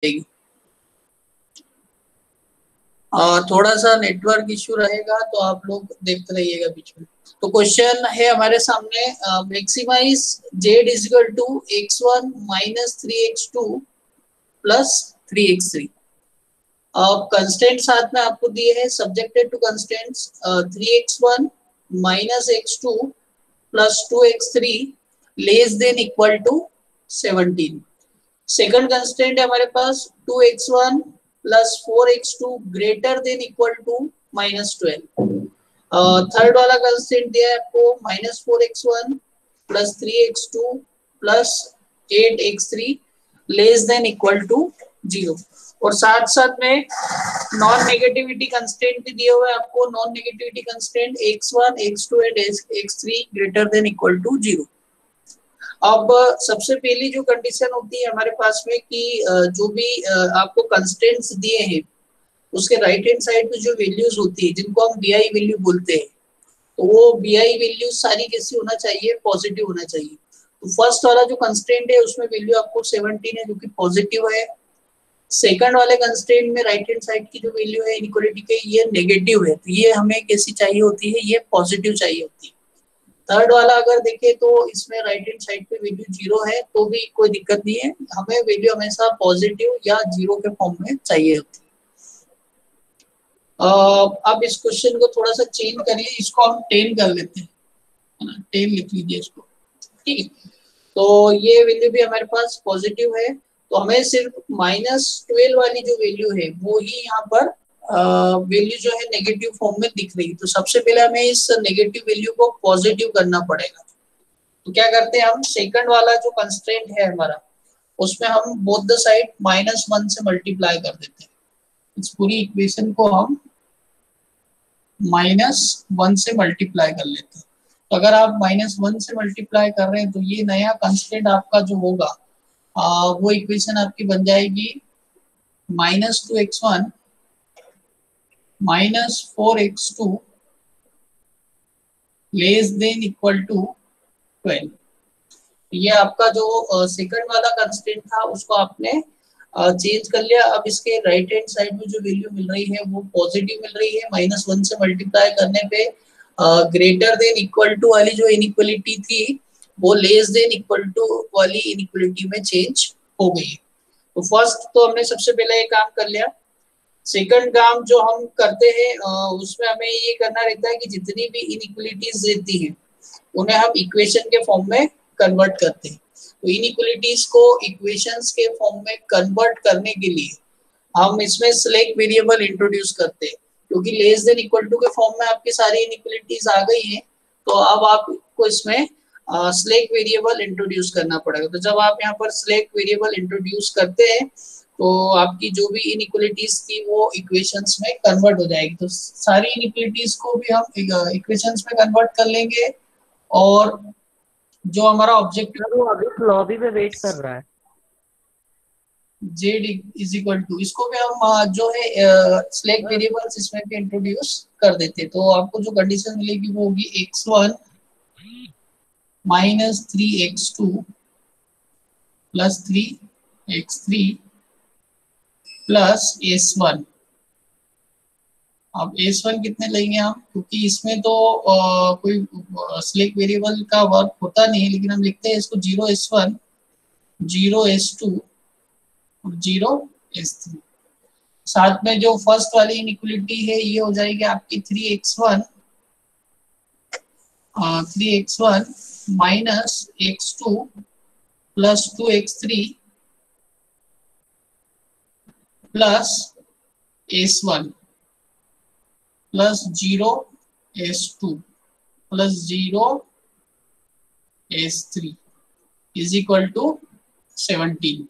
जाएगी। थोड़ा सा नेटवर्क इश्यू रहेगा तो आप लोग देखते रहिएगा बीच में। तो क्वेश्चन है हमारे सामने, maximise Z is equal to x1 minus 3x2 plus 3x3। Constant साथ में आपको दिए हैं, subjected to constants 3x1 minus x2 plus 2x3 less than equal to 17। Second constant है हमारे पास 2x1 प्लस 4x2 greater than equal to -12। Third वाला कंस्टेंट दिया है आपको -4x1 plus 3x2 plus 8x3 less than equal to 0। और साथ साथ में नॉन नेगेटिविटी कंस्टेंट भी दिए हुए आपको, non negativity constant x1 x2 and x3 greater than equal to 0। अब सबसे पहली जो कंडीशन होती है हमारे पास में कि जो भी आपको कंस्टेंट्स दिए हैं उसके राइट हैंड साइड पे जो वैल्यूज होती है जिनको हम बीआई वैल्यू बोलते हैं, तो वो बीआई वैल्यू सारी कैसी होना चाहिए, पॉजिटिव होना चाहिए। तो फर्स्ट वाला जो कंस्टेंट है उसमें वैल्यू आपको 17 है जो कि पॉजिटिव है। सेकंड वाले कंस्टेंट में राइट हैंड साइड की जो वैल्यू है इनइक्वालिटी के, ये नेगेटिव है, तो ये हमें कैसी चाहिए होती है, ये पॉजिटिव चाहिए होती है। थर्ड वाला अगर देखें तो इसमें राइट हैंड साइड पे वैल्यू 0 है तो भी कोई दिक्कत नहीं है, हमें वैल्यू हमेशा पॉजिटिव या 0 के फॉर्म में चाहिए होती है। अब इस क्वेश्चन को थोड़ा सा चेंज करिए, इसको हम 10 कर लेते हैं, 10 लिख लीजिए इसको, ठीक है। तो ये वैल्यू भी हमारे पास पॉजिटिव है, तो हमें सिर्फ -12 वाली जो वैल्यू है वो ही यहाँ पर वैल्यू जो है नेगेटिव फॉर्म में दिख रही है। तो सबसे पहले हमें इस नेगेटिव वैल्यू को पॉजिटिव करना पड़ेगा। तो क्या करते हैं हम, सेकंड वाला जो कंस्ट्रेंट है हमारा उसमें हम बोथ द साइड -1 से मल्टीप्लाई कर देते हैं। इस पूरी इक्वेशन को हम -1 से मल्टीप्लाई कर लेते हैं। तो अगर आप -1 से मल्टीप्लाई कर रहे हैं तो ये नया कंस्टेंट आपका जो होगा वो इक्वेशन आपकी बन जाएगी -2x1 -4x2 less than equal to 12। ये आपका जो सेकंड वाला कंस्टेंट था उसको आपने चेंज कर लिया। अब इसके राइट हैंड साइड में जो वैल्यू मिल रही है वो पॉजिटिव मिल रही है, -1 से मल्टीप्लाई करने पे ग्रेटर देन इक्वल टू वाली जो इनइक्वालिटी थी वो लेस देन इक्वल टू वाली इनइक्वालिटी में चेंज हो गई। तो फर्स्ट तो हमने सबसे पहले ये काम कर लिया। सेकंड काम जो हम करते हैं उसमें हमें ये करना रहता है कि जितनी भी इनइक्वालिटीज रहती हैं उन्हें हम इक्वेशन के फॉर्म में कन्वर्ट करते हैं। तो इनइक्वालिटीज को इक्वेशंस के फॉर्म में कन्वर्ट करने के लिए हम इसमें सिलेक्ट वेरिएबल इंट्रोड्यूस करते हैं, क्योंकि लेस देन इक्वल टू के फॉर्म में आपकी सारी इनइक्वालिटीज आ गई हैं, तो अब आपको इसमें सिलेक्ट वेरिएबल इंट्रोड्यूस करना पड़ेगा। तो जब आप यहाँ पर सिलेक्ट वेरिएबल इंट्रोड्यूस करते हैं तो आपकी जो भी इनइक्वालिटीज थी वो इक्वेशंस में कन्वर्ट हो जाएगी। तो सारी इनइक्वालिटीज को भी हम इक्वेशंस में कन्वर्ट कर लेंगे और जो हमारा ऑब्जेक्टिव वो अभी लॉबी में वेट कर रहा है। z इज इक्वल टू, इसको भी हम जो है सिलेक्ट वेरिएबल्स इसमें भी इंट्रोड्यूस कर देते हैं। तो आपको जो कंडीशन मिलेगी वो होगी x1 -3x2 plus 3x3 plus s1। अब s1 कितने लेंगे हम, क्योंकि इसमें तो कोई सिलेक्ट वेरिएबल का वर्क होता नहीं है, लेकिन हम लिखते हैं इसको 0s1 0s2 और 0s3। साथ में जो फर्स्ट वाली इनइक्वालिटी है ये हो जाएगी आपकी 3x1 minus x2 plus 2x3 plus s1 plus 0s2 plus 0s3 is equal to 17।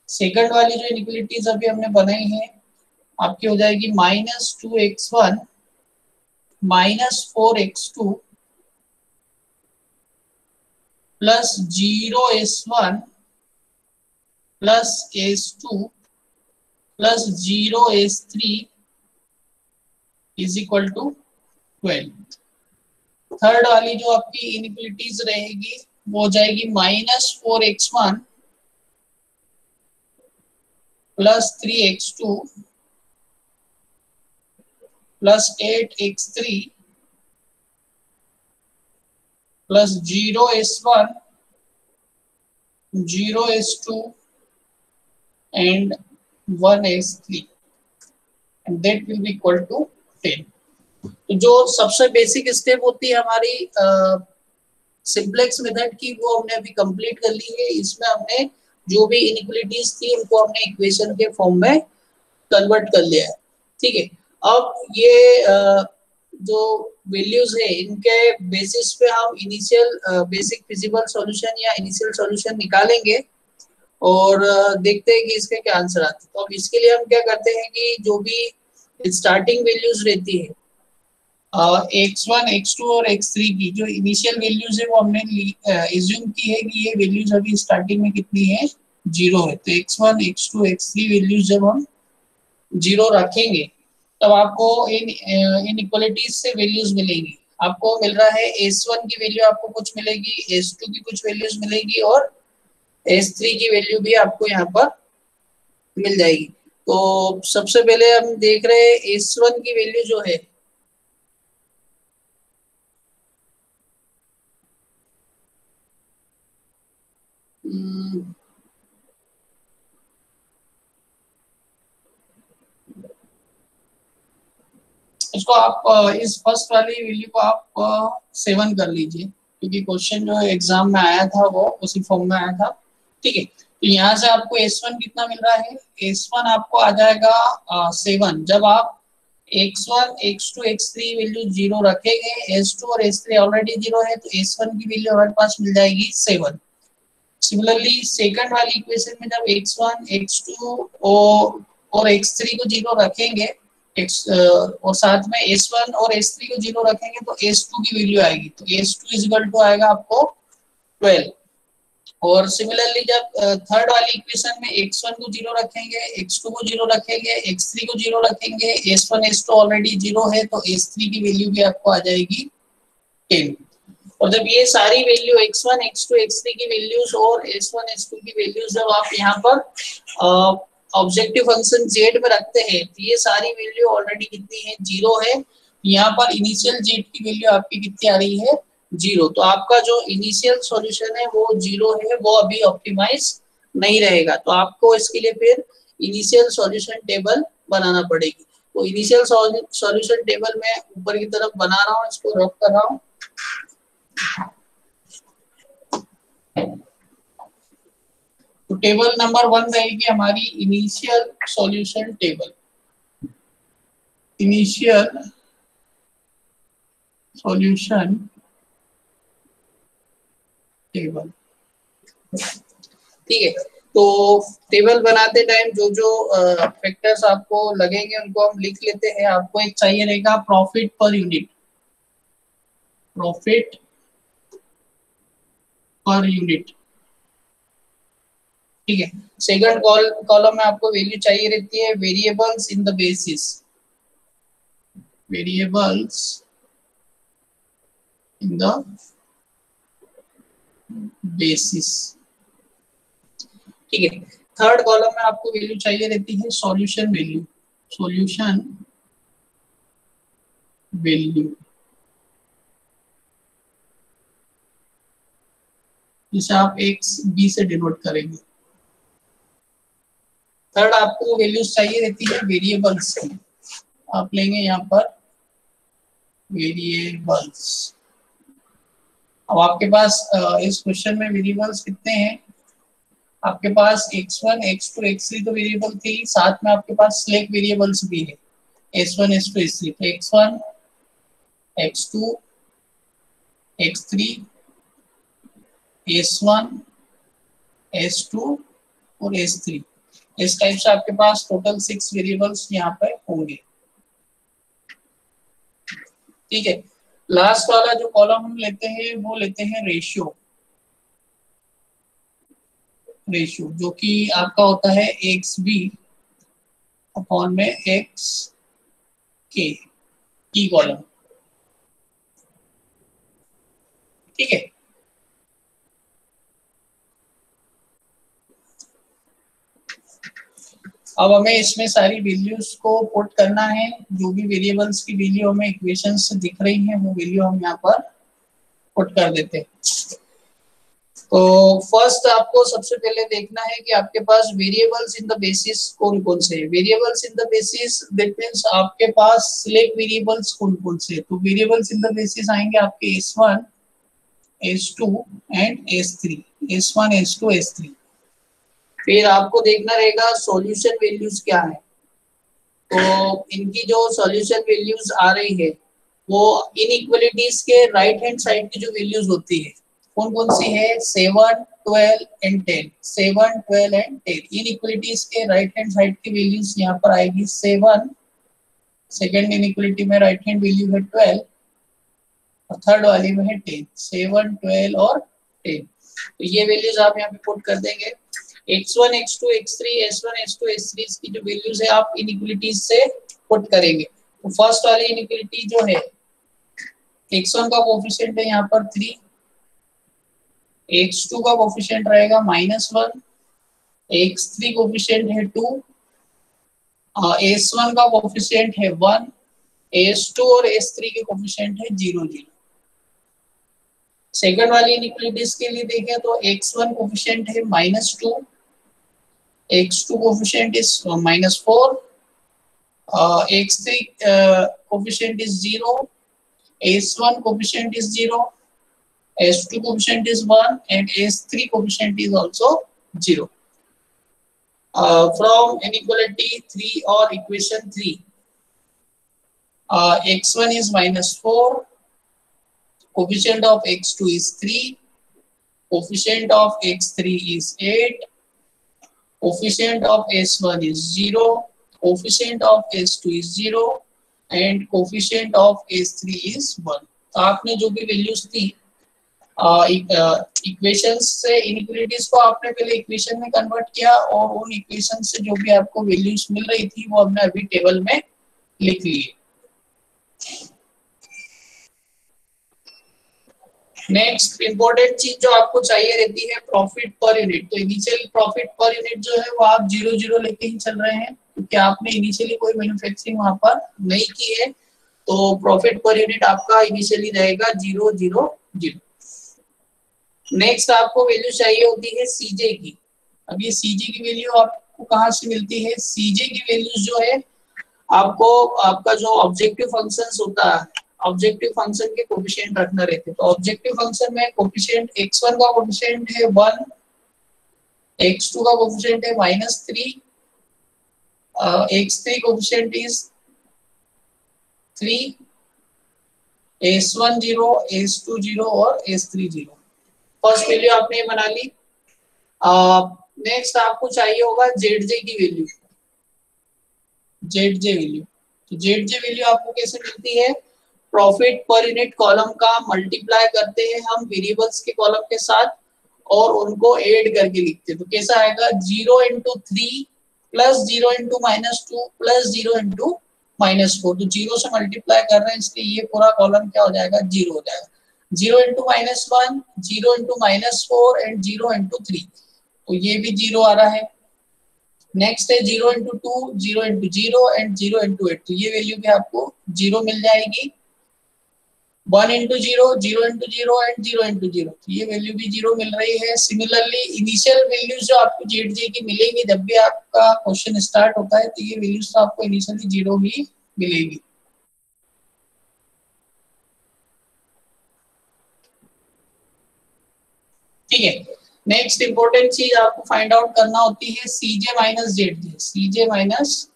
Second वाली जो इनइक्वालिटीज अभी हमने बनाई है आपकी हो जाएगी -2x1 -4x2 plus 0s1 plus s2 plus 0s3 is equal to 12। Third वाली जो आपकी इनइक्वालिटीज रहेगी वो हो जाएगी -4x1 plus 3x2 plus 8x3 plus 0s1 0s2 and 1s3 and that will be equal to 10। तो जो सबसे बेसिक स्टेप होती है हमारी सिंप्लेक्स मेथड की, वो हमने अभी कंप्लीट कर ली है। इसमें हमने जो भी इनइक्वालिटीज थी उनको हमने इक्वेशन के फॉर्म में कन्वर्ट कर लिया है। ठीक है, अब ये जो वैल्यूज है इनके बेसिस पे हम इनिशियल बेसिक फिजिबल सॉल्यूशन या इनिशियल सॉल्यूशन निकालेंगे और देखते हैं कि इसके क्या आंसर आते हैं। तो अब इसके लिए हम क्या करते हैं कि जो भी स्टार्टिंग वैल्यूज रहती है x1 x2 और x3 की जो इनिशियल वैल्यूज है वो हमने एज्यूम की है कि ये वैल्यूज अभी स्टार्टिंग में कितनी है, 0 है। तो x1 x2 x3 वैल्यूज जब हम 0 रखेंगे तब आपको इन इनइक्वालिटीज से वैल्यूज मिलेंगी। आपको मिल रहा है s1 की वैल्यू आपको कुछ मिलेगी, s2 की कुछ वैल्यूज मिलेगी और s3 की वैल्यू भी आपको यहाँ पर मिल जाएगी। तो सबसे पहले हम देख रहे हैं s1 की वैल्यू जो है इसको आप इस फर्स्ट वाली वैल्यू को आप 7 कर लीजिए, क्योंकि क्वेश्चन जो एग्जाम में आया था वो उसी फॉर्म में आया था। ठीक है, तो यहाँ से आपको S1 कितना मिल रहा है, S1 आपको आ जाएगा 7। जब आप x1 x2 x3 वैल्यू 0 रखेंगे, s2 और s3 ऑलरेडी 0 है, तो s1 की वैल्यू हमारे पास मिल जाएगी 7। सिमिलरली सेकंड वाली इक्वेशन में जब x1 x2 और x3 को 0 रखेंगे और साथ में s1 और s3 को 0 रखेंगे तो s2 की वैल्यू आएगी, तो s2 इज इक्वल टू आएगा आपको 12। और सिमिलरली जब थर्ड वाली इक्वेशन में x1 को 0 रखेंगे, x2 को 0 रखेंगे, x3 को 0 रखेंगे, s1 s2 ऑलरेडी 0 है, तो s3 की वैल्यू भी आपको आ जाएगी 10। और जब ये सारी वैल्यू x1 x2 x3 की वैल्यूज और s1 s2 की वैल्यूज जब आप यहाँ पर ऑब्जेक्टिव फंक्शन z में रखते हैं तो ये सारी वैल्यू ऑलरेडी कितनी है, 0 है। यहाँ पर इनिशियल z की वैल्यू आपकी कितनी आ रही है, 0। तो आपका जो इनिशियल सॉल्यूशन है वो 0 है, वो अभी ऑप्टिमाइज नहीं रहेगा। तो आपको इसके लिए फिर इनिशियल सॉल्यूशन टेबल बनाना पड़ेगी। तो इनिशियल सॉल्यूशन टेबल मैं ऊपर की तरफ बना रहा हूँ, इसको रफ कर रहा हूँ। तो टेबल नंबर 1 रहेगी हमारी initial solution table, initial solution table. ठीक है, तो टेबल बनाते टाइम जो जो फैक्टर्स आपको लगेंगे उनको हम लिख लेते हैं। आपको एक चाहिए रहेगा profit per unit, profit per unit. ठीक है, सेकंड कॉलम में आपको वैल्यू चाहिए रहती है variables in the basis, variables in the basis. ठीक है, थर्ड कॉलम में आपको वैल्यू चाहिए रहती है सॉल्यूशन वैल्यू, सॉल्यूशन वैल्यू, जिसे आप एक्स बी से डिनोट करेंगे। थर्ड आपको वैल्यूज चाहिए रहती है वेरिएबल्स की, आप लेंगे यहाँ पर वेरिएबल्स। अब आपके पास इस क्वेश्चन में वेरिएबल्स कितने हैं, आपके पास x1 x2 x3 तो वेरिएबल थे, साथ में आपके पास सिलेक्ट वेरिएबल्स भी है s1 s2 s3। तो x1 x2 x3 s1 s2 और s3, इस टाइप से आपके पास टोटल 6 वेरिएबल्स यहाँ पे होंगे। ठीक है, लास्ट वाला जो कॉलम हम लेते हैं वो लेते हैं रेशियो, रेशियो जो कि आपका होता है एक्स बी अपॉन में एक्स के की कॉलम। ठीक है, अब हमें इसमें सारी वैल्यूज को पुट करना है, जो भी वेरिएबल्स की वैल्यू हमें इक्वेशन से दिख रही है वो वैल्यू हम यहाँ पर पुट कर देते हैं। तो फर्स्ट आपको सबसे पहले देखना है कि आपके पास वेरिएबल्स इन द बेसिस कौन कौन से हैं। Variables in the basis that means आपके पास सिलेक्ट वेरिएबल्स कौन कौन से हैं। तो वेरिएबल्स इन द बेसिस आएंगे आपके S1, S2 and S3, S1, S2, S3। फिर आपको देखना रहेगा सॉल्यूशन वैल्यूज क्या है। तो इनकी जो सॉल्यूशन वैल्यूज आ रही है वो इनइक्वालिटीज के राइट हैंड साइड की जो वैल्यूज होती है कौन कौन सी है, 7, 12 एंड 10। 7, 12 एंड 10 इनइक्वालिटीज के राइट हैंड साइड की वैल्यूज यहाँ पर आएगी 7, सेकेंड इनइक्वालिटी में राइट हैंड वैल्यू है 12 और थर्ड वाली में है 10। 7, 12 और 10, तो ये वैल्यूज आप यहाँ पे पुट कर देंगे। x1, x2, x3, s1, s2, s3 की जो वैल्यूज है आप इनइक्वालिटीज से पुट करेंगे। तो फर्स्ट वाली इनइक्वालिटी जो है x1 का कोफिशिएंट है यहाँ पर 3, x2 का कोफिशिएंट रहेगा -1, x3 कोफिशिएंट है 2, s1 का कोफिशिएंट है 1, s2 और s3 के कोफिशिएंट है 0, 0। सेकंड वाली इनइक्वालिटीज के लिए देखें तो x1 कोफिशिएंट है -2, x2 coefficient is -4, x3 coefficient is 0, s1 coefficient is 0, s2 coefficient is 1 and s3 coefficient is also 0। From inequality 3 or equation 3, x1 is -4, coefficient of x2 is 3, coefficient of x3 is 8, coefficient of s1 is 0, coefficient of s2 is 0 and coefficient of s3 is 1। तो आपने जो भी values थी equations से inequalities को आपने पहले equation में कन्वर्ट किया और उन इक्वेशन से जो भी आपको वैल्यूज मिल रही थी वो हमने अभी टेबल में लिख लिए। नेक्स्ट इंपॉर्टेंट चीज जो आपको चाहिए रहती है प्रॉफिट पर यूनिट। तो इनिशियल प्रॉफिट पर यूनिट जो है वो आप 0, 0 लेके ही चल रहे हैं क्योंकि आपने इनिशियली कोई मैन्युफैक्चरिंग वहां पर नहीं की है। तो प्रॉफिट पर यूनिट आपका इनिशियली रहेगा 0, 0, 0। नेक्स्ट आपको वैल्यू चाहिए होती है सीजे की। अब ये सीजे की वैल्यू आपको कहाँ से मिलती है? सीजे की वैल्यू जो है आपको आपका जो ऑब्जेक्टिव फंक्शंस होता है, ऑब्जेक्टिव फंक्शन के कोफिशिएंट रखना रहते हैं। तो ऑब्जेक्टिव फंक्शन में कोफिशिएंट x1 का कोफिशिएंट है 1, x2 का कोफिशिएंट है -3, x3 coefficient is 3, s1 0, s2 0 और s3 0। फर्स्ट वैल्यू आपने बना ली। नेक्स्ट आपको चाहिए होगा जेड की वैल्यू, जेड वैल्यू। तो जेड वैल्यू आपको कैसे मिलती है? प्रॉफिट पर यूनिट कॉलम का मल्टीप्लाई करते हैं हम वेरिएबल्स के कॉलम के साथ और उनको ऐड करके लिखते हैं। तो कैसा आएगा? 0 × 3 प्लस 0 × -2 प्लस 0 × -4। तो 0 से मल्टीप्लाई कर रहे हैं इसलिए ये पूरा कॉलम क्या हो जाएगा? 0 हो जाएगा। 0 × -1, 0 × -4 एंड 0 × 3, तो ये भी 0 आ रहा है। नेक्स्ट है 0 × 2, 0 × 0 एंड 0 × 8, तो ये वैल्यू भी आपको 0 मिल जाएगी। 1 × 0, 0 × 0 एंड 0 × 0, तो ये वैल्यू भी 0 मिल रही है। सिमिलरली इनिशियल वैल्यूज जो आपको जेड की मिलेगी जब भी आपका क्वेश्चन स्टार्ट होता है, तो ये वैल्यूज तो आपको इनिशियली 0 ही मिलेगी। ठीक है। नेक्स्ट इंपॉर्टेंट चीज आपको फाइंड आउट करना होती है सीजे माइनस जेड, सीजे माइनस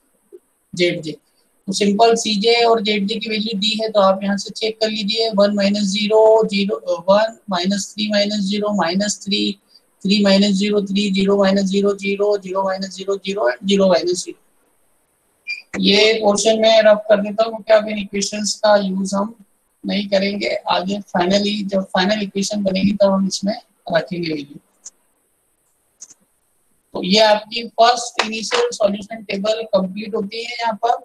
जेड। तो सिंपल सीजे और जेड की वैल्यू दी है तो आप यहाँ से चेक कर लीजिए। 1 - 0, 0, 1 -3 - 0, -3, 3 - 0, 3, 0 - 0, 0, 0 - 0, 0 एंड 0 - 0। ये पोर्शन में रफ कर देता हूँ क्योंकि अब इन इक्वेशंस का यूज हम नहीं करेंगे। आगे फाइनली जब फाइनल इक्वेशन बनेगी तब हम इसमें रखेंगे वैल्यू। तो ये आपकी first initial solution table complete होती है यहाँ पर।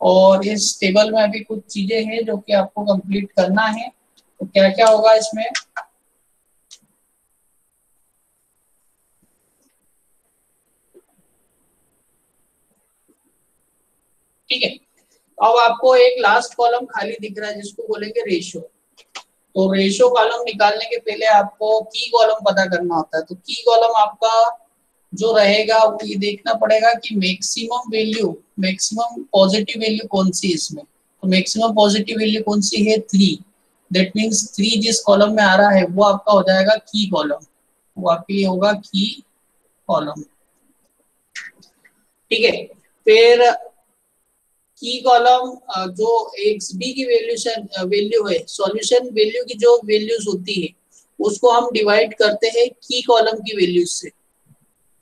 और इस टेबल में अभी कुछ चीजें हैं जो कि आपको कंप्लीट करना है। तो क्या क्या होगा इसमें? ठीक है। अब आपको एक लास्ट कॉलम खाली दिख रहा है जिसको बोलेंगे रेशियो। तो रेशियो कॉलम निकालने के पहले आपको की कॉलम पता करना होता है। तो की कॉलम आपका जो रहेगा वो ये देखना पड़ेगा कि मैक्सिमम पॉजिटिव वैल्यू कौन सी है इसमें। तो मैक्सिमम पॉजिटिव वैल्यू कौन सी है, 3। दैट मीन्स 3 जिस कॉलम में आ रहा है वो आपका हो जाएगा की कॉलम, वो आपके लिए होगा की कॉलम। ठीक है। फिर की कॉलम जो एक्स बी की वैल्यू है, सॉल्यूशन वैल्यू की जो वैल्यूज होती है उसको हम डिवाइड करते हैं की कॉलम की वैल्यूज से,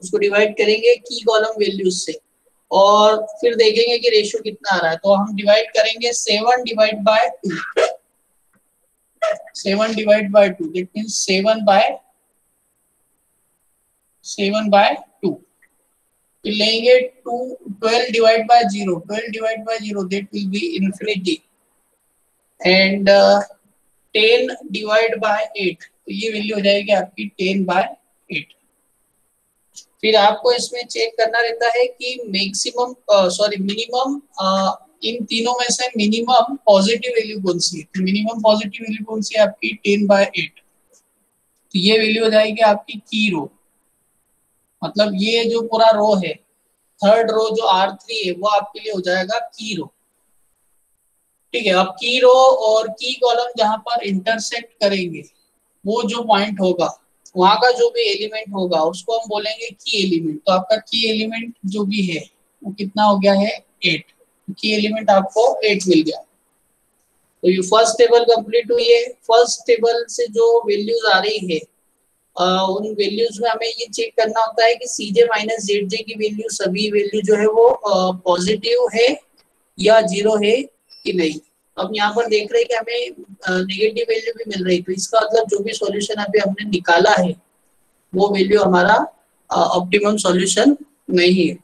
उसको डिवाइड करेंगे की कॉलम वैल्यूज से और फिर देखेंगे कि रेशियो कितना आ रहा है। तो हम डिवाइड करेंगे 7 divide by 2, 7 divide by 2 that means 7 by 2। फिर लेंगे 12 divide by 0, 12 divide by 0 that will be infinity and 10 divide by 8, तो ये वैल्यू हो जाएगी आपकी 10 बाय 8। फिर आपको इसमें चेक करना रहता है कि मिनिमम इन तीनों में से मिनिमम पॉजिटिव वैल्यू कौन सी है। तो मिनिमम पॉजिटिव वैल्यू कौन सी है आपकी 10 बाय 8। तो ये वैल्यू हो जाएगी आपकी की रो, मतलब ये जो पूरा रो है, थर्ड रो जो R3 है वो आपके लिए हो जाएगा की रो। ठीक है। अब की रो और की कॉलम जहां पर इंटरसेक्ट करेंगे वो जो पॉइंट होगा वहां का जो भी एलिमेंट होगा उसको हम बोलेंगे की एलिमेंट। तो आपका की एलिमेंट जो भी है वो कितना हो गया है 8। की एलिमेंट आपको 8 मिल गया। तो ये फर्स्ट टेबल कंप्लीट हुई है। फर्स्ट टेबल से जो वैल्यूज आ रही है उन वैल्यूज में हमें ये चेक करना होता है कि Cj माइनस Zj की वैल्यू सभी वैल्यू जो है वो पॉजिटिव है या 0 है कि नहीं। अब यहाँ पर देख रहे हैं कि हमें नेगेटिव वैल्यू भी मिल रही है, तो इसका मतलब जो भी सॉल्यूशन अभी हमने निकाला है वो वैल्यू हमारा ऑप्टिमम सॉल्यूशन नहीं है।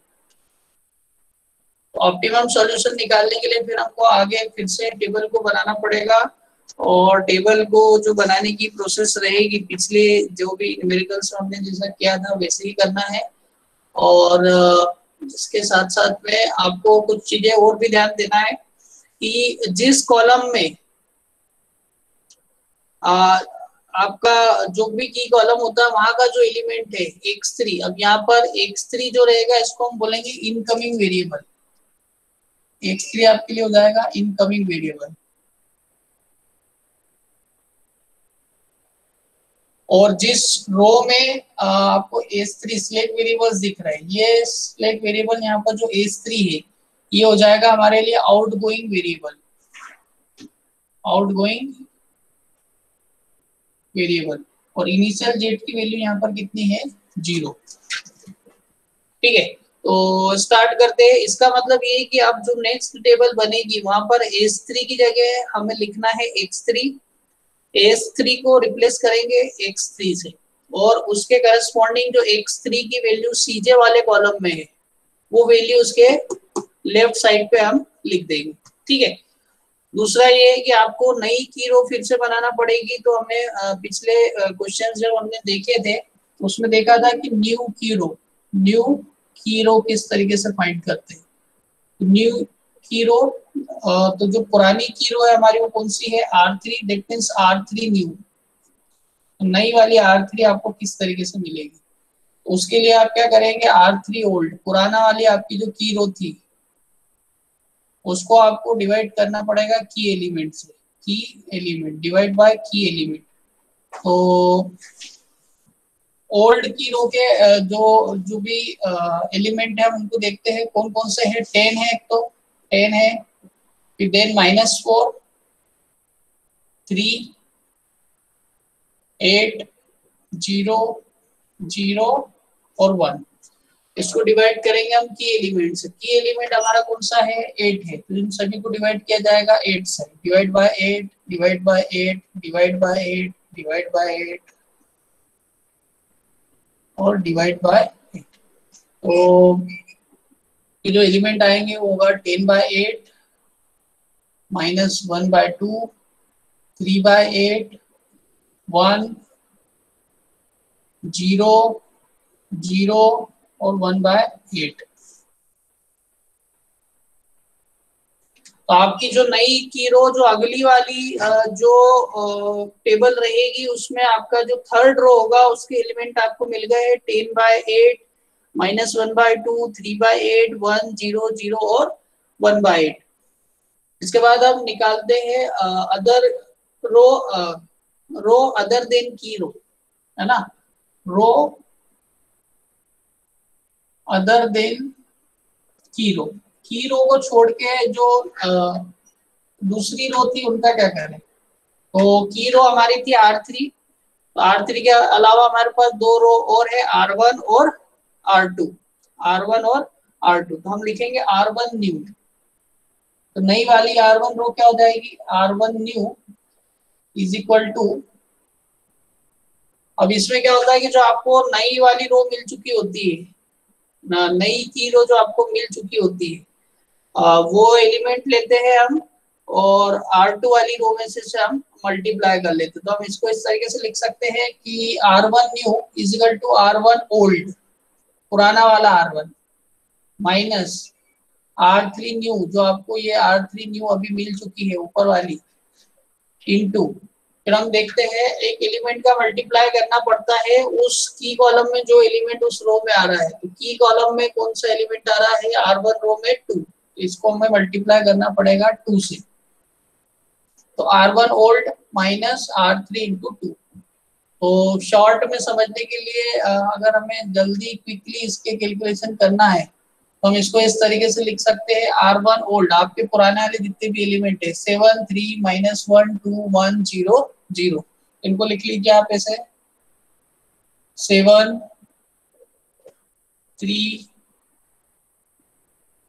ऑप्टिमम सॉल्यूशन निकालने के लिए फिर हमको आगे फिर से टेबल को बनाना पड़ेगा और टेबल को जो बनाने की प्रोसेस रहेगी पिछले जो भी न्यूमेरिकल्स हमने जैसा किया था वैसे ही करना है। और इसके साथ साथ में आपको कुछ चीजें और भी ध्यान देना है कि जिस कॉलम में आपका जो भी की कॉलम होता है वहां का जो एलिमेंट है x3, अब यहाँ पर x3 जो रहेगा इसको हम बोलेंगे इनकमिंग वेरिएबल। x3 आपके लिए हो जाएगा इनकमिंग वेरिएबल। और जिस रो में आपको S3 सिलेक्ट वेरिएबल्स दिख रहा है, ये सिलेक्ट वेरिएबल यहाँ पर जो S3 है ये हो जाएगा हमारे लिए आउटगोइंग वेरिएबल, आउटगोइंग वेरिएबल। और इनिशियल जेट की वैल्यू यहाँ पर कितनी है 0। ठीक है। तो स्टार्ट करते हैं। इसका मतलब ये है कि अब जो नेक्स्ट टेबल बनेगी वहां पर S3 की जगह हमें लिखना है x3, S3 को रिप्लेस करेंगे x3 से और उसके करस्पॉन्डिंग जो x3 की वैल्यू Cj वाले कॉलम में है वो वैल्यू उसके लेफ्ट साइड पे हम लिख देंगे। ठीक है। दूसरा ये है कि आपको नई की रो फिर से बनाना पड़ेगी। तो हमें पिछले क्वेश्चन जब हमने देखे थे उसमें देखा था कि न्यू की रो किस तरीके से फाइंड करते हैं। न्यू की रो, तो जो पुरानी की रो है हमारी वो कौन सी है R3, that means R3 new. नई वाली R3 आपको किस तरीके से मिलेगी, तो उसके लिए आप क्या करेंगे R3 ओल्ड, पुराना वाली आपकी जो की रो थी उसको आपको डिवाइड करना पड़ेगा की एलिमेंट से, की एलिमेंट डिवाइड बाय की एलिमेंट। तो ओल्ड की रो के जो जो भी एलिमेंट है उनको देखते हैं कौन कौन से है। 10 है, तो 10 है, फिर देन -4, 3, 8, 0, 0 और 1। इसको डिवाइड करेंगे हम की एलिमेंट से। की एलिमेंट हमारा कौन सा है 8 है, तो इन सभी को डिवाइड किया जाएगा 8 से। Divide by 8, divide by 8, divide by 8, divide by 8 और डिवाइड बाय 8। तो ये जो एलिमेंट आएंगे वो होगा 10 बाय 8, -1 बाय 2, 3 बाय 8, 1, 0, 0 और 1 बाय 8। तो आपकी जो नई की रो जो अगली वाली जो टेबल रहेगी उसमें आपका जो थर्ड रो होगा उसके एलिमेंट आपको मिल गए 10/8, -1/2, 3/8, 1, 0, 0 और 1/8। इसके बाद हम निकालते हैं अदर रो, रो अदर देन की रो, है ना, रो अदर देन की रो को छोड़ के जो दूसरी रो थी उनका क्या करें। तो की रो हमारी थी R3, तो R3 के अलावा हमारे पास दो रो और है R1 और R2, R1 और R2। तो हम लिखेंगे R1 न्यू, तो नई वाली R1 रो क्या हो जाएगी, R1 new is equal to, अब इसमें क्या होता है कि जो आपको नई वाली रो मिल चुकी होती है, नई की रो जो आपको मिल चुकी होती है, वो एलिमेंट लेते हैं हम और R2 वाली रो में से हम मल्टीप्लाई कर लेते हैं। तो हम इसको इस तरीके से लिख सकते हैं कि R1 new is equal to R1 old, पुराना वाला R1, माइनस R3 न्यू, जो आपको ये R3 न्यू अभी मिल चुकी है ऊपर वाली, इनटू, फिर हम देखते हैं एक एलिमेंट का मल्टीप्लाई करना पड़ता है उस की कॉलम में जो एलिमेंट उस रो में आ रहा है। तो की कॉलम में कौन सा एलिमेंट आ रहा है, R1 रो में 2, तो इसको हमें मल्टीप्लाई करना पड़ेगा 2 से। तो R1 old minus R3 into 2। तो शॉर्ट में समझने के लिए अगर हमें जल्दी क्विकली इसके कैलकुलेशन करना है तो हम इसको इस तरीके से लिख सकते हैं, R1 ओल्ड आपके पुराने वाले जितने भी एलिमेंट है 7, 3, -1, 2, 1, 0, 0, इनको लिख लीजिए आप ऐसे, 7, 3,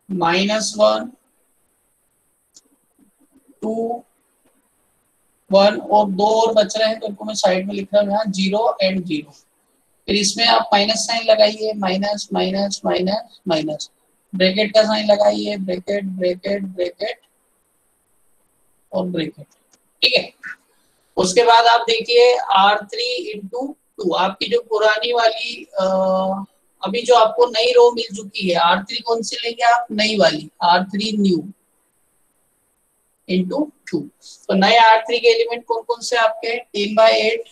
-1, 2, 1 और 2 और बच रहे हैं तो इनको मैं साइड में लिख रहा हूँ यहाँ 0 एंड 0। फिर इसमें आप माइनस साइन लगाइए, minus minus minus minus, bracket का साइन लगाइए, ब्रैकेट ब्रैकेट ब्रैकेट और ब्रैकेट, ठीक है। उसके बाद आप देखिए R3 इंटू 2, आपकी जो पुरानी वाली अभी जो आपको नई रो मिल चुकी है R3 कौन सी लेंगे आप, नई वाली R3 न्यू इंटू 2। तो नए R3 के एलिमेंट कौन कौन से आपके, 10/8,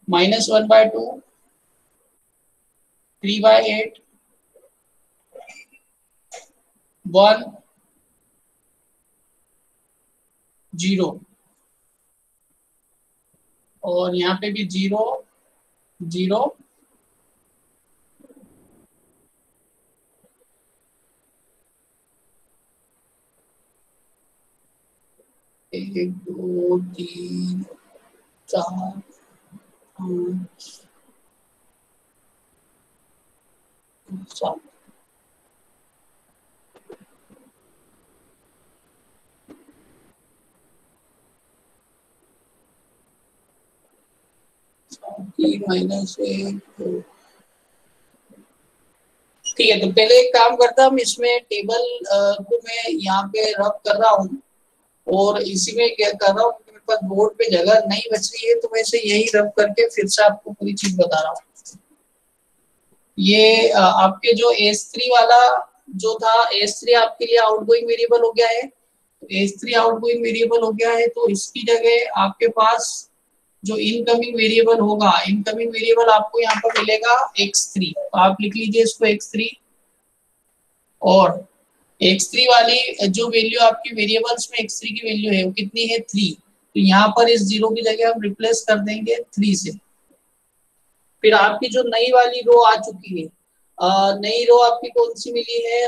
-1/2, 3/8, 1, 0 और यहाँ पे भी 0, 0, 1, 2, 3, 4, 5, 7। -1, 2, ठीक है। तो पहले एक काम करता हूँ, इसमें टेबल को मैं यहाँ पे रब कर रहा हूँ और इसी में क्या कर रहा हूँ, मेरे पास बोर्ड पे जगह नहीं बच रही है तो मैं इसे यही रब करके फिर से आपको पूरी चीज बता रहा हूँ। ये आपके जो S3 वाला जो था, S3 आपके लिए आउटगोइंग वेरिएबल हो गया है, तो S3 आउटगोइंग वेरिएबल हो गया है, तो इसकी जगह आपके पास जो इनकमिंग वेरिएबल होगा, इनकमिंग वेरिएबल आपको यहाँ पर मिलेगा x3, तो आप लिख लीजिए इसको x3, और x3 वाली जो वैल्यू आपकी वेरिएबल्स में x3 की वैल्यू है वो कितनी है, 3, तो यहाँ पर इस 0 की जगह हम रिप्लेस कर देंगे 3 से। फिर आपकी जो नई वाली रो आ चुकी है, नई रो आपकी कौन सी मिली है,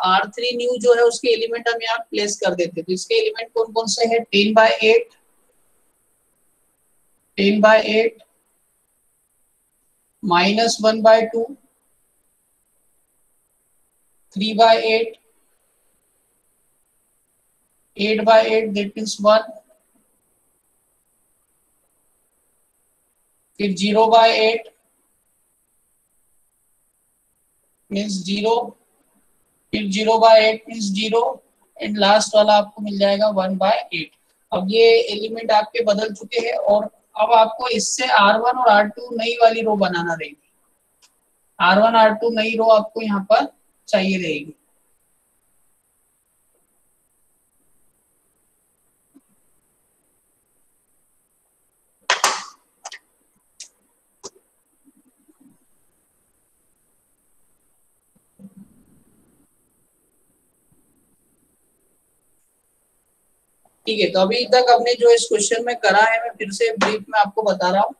R3 न्यू जो है उसके एलिमेंट हम यहाँ प्लेस कर देते हैं। तो इसके एलिमेंट कौन कौन से है, 10/8, 10/8, -1/2, 3/8, 8/8 that means 1, फिर 0/8 मीन्स 0, फिर 0/8 मीन्स 0 एंड लास्ट वाला आपको मिल जाएगा 1/8। अब ये एलिमेंट आपके बदल चुके हैं और अब आपको इससे R1 और R2 नई वाली रो बनाना रहेगी, R1 R2 नई रो आपको यहाँ पर चाहिए रहेगी। ठीक है, तो अभी तक हमने जो इस क्वेश्चन में करा है मैं फिर से ब्रीफ में आपको बता रहा हूँ।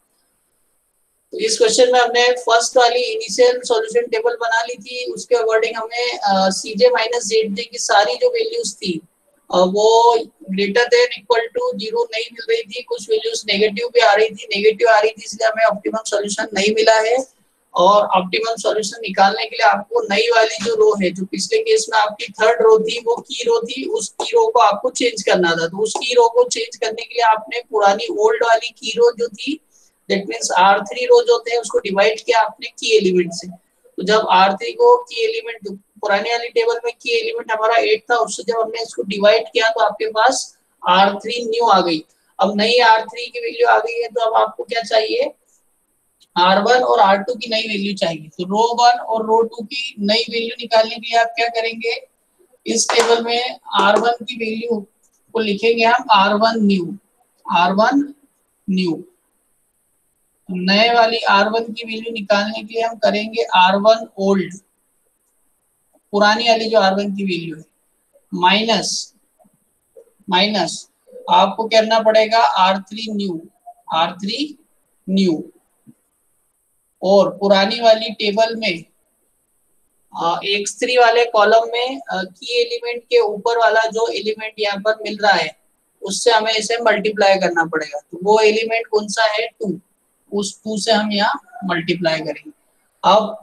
तो इस क्वेश्चन में हमने फर्स्ट वाली इनिशियल सॉल्यूशन टेबल बना ली थी, उसके अकॉर्डिंग हमें सीजे माइनस जेड जे की सारी जो वैल्यूज थी वो ग्रेटर देन इक्वल टू 0 नहीं मिल रही थी, कुछ वैल्यूज नेगेटिव भी आ रही थी, नेगेटिव आ रही थी इसलिए हमें ऑप्टिमम सॉल्यूशन नहीं मिला है। और ऑप्टिमम सॉल्यूशन निकालने के लिए आपको नई वाली जो रो है, जो पिछले केस में आपकी थर्ड रो थी वो की रो थी, उस की रो को आपको चेंज करना था। तो उस की रो को चेंज करने के लिए आपने पुरानी ओल्ड वाली की रो जो थी, दैट मींस R3 रो जो थे उसको डिवाइड किया आपने की एलिमेंट से। तो जब R3 को की एलिमेंट, पुराने वाली टेबल में की एलिमेंट हमारा 8 था, उससे जब हमने इसको डिवाइड किया तो आपके पास R3 न्यू आ गई। अब नई R3 की वैल्यू आ गई है, तो अब आपको क्या चाहिए, R1 और R2 की नई वैल्यू चाहिए। तो रो 1 और रो 2 की नई वैल्यू निकालने के लिए आप क्या करेंगे, इस टेबल में R1 की वैल्यू को लिखेंगे हम R1 न्यू, R1 न्यू। नए वाली R1 की वैल्यू निकालने के लिए हम करेंगे R1 ओल्ड, पुरानी वाली जो R1 की वैल्यू है, माइनस माइनस आपको करना पड़ेगा R3 न्यू, R3 न्यू। और पुरानी वाली टेबल में X3 वाले कॉलम में की एलिमेंट के ऊपर वाला जो एलिमेंट यहाँ पर मिल रहा है उससे हमें इसे मल्टीप्लाई करना पड़ेगा। तो वो एलिमेंट कौन सा है, 2, उस 2 से हम यहाँ मल्टीप्लाई करेंगे। अब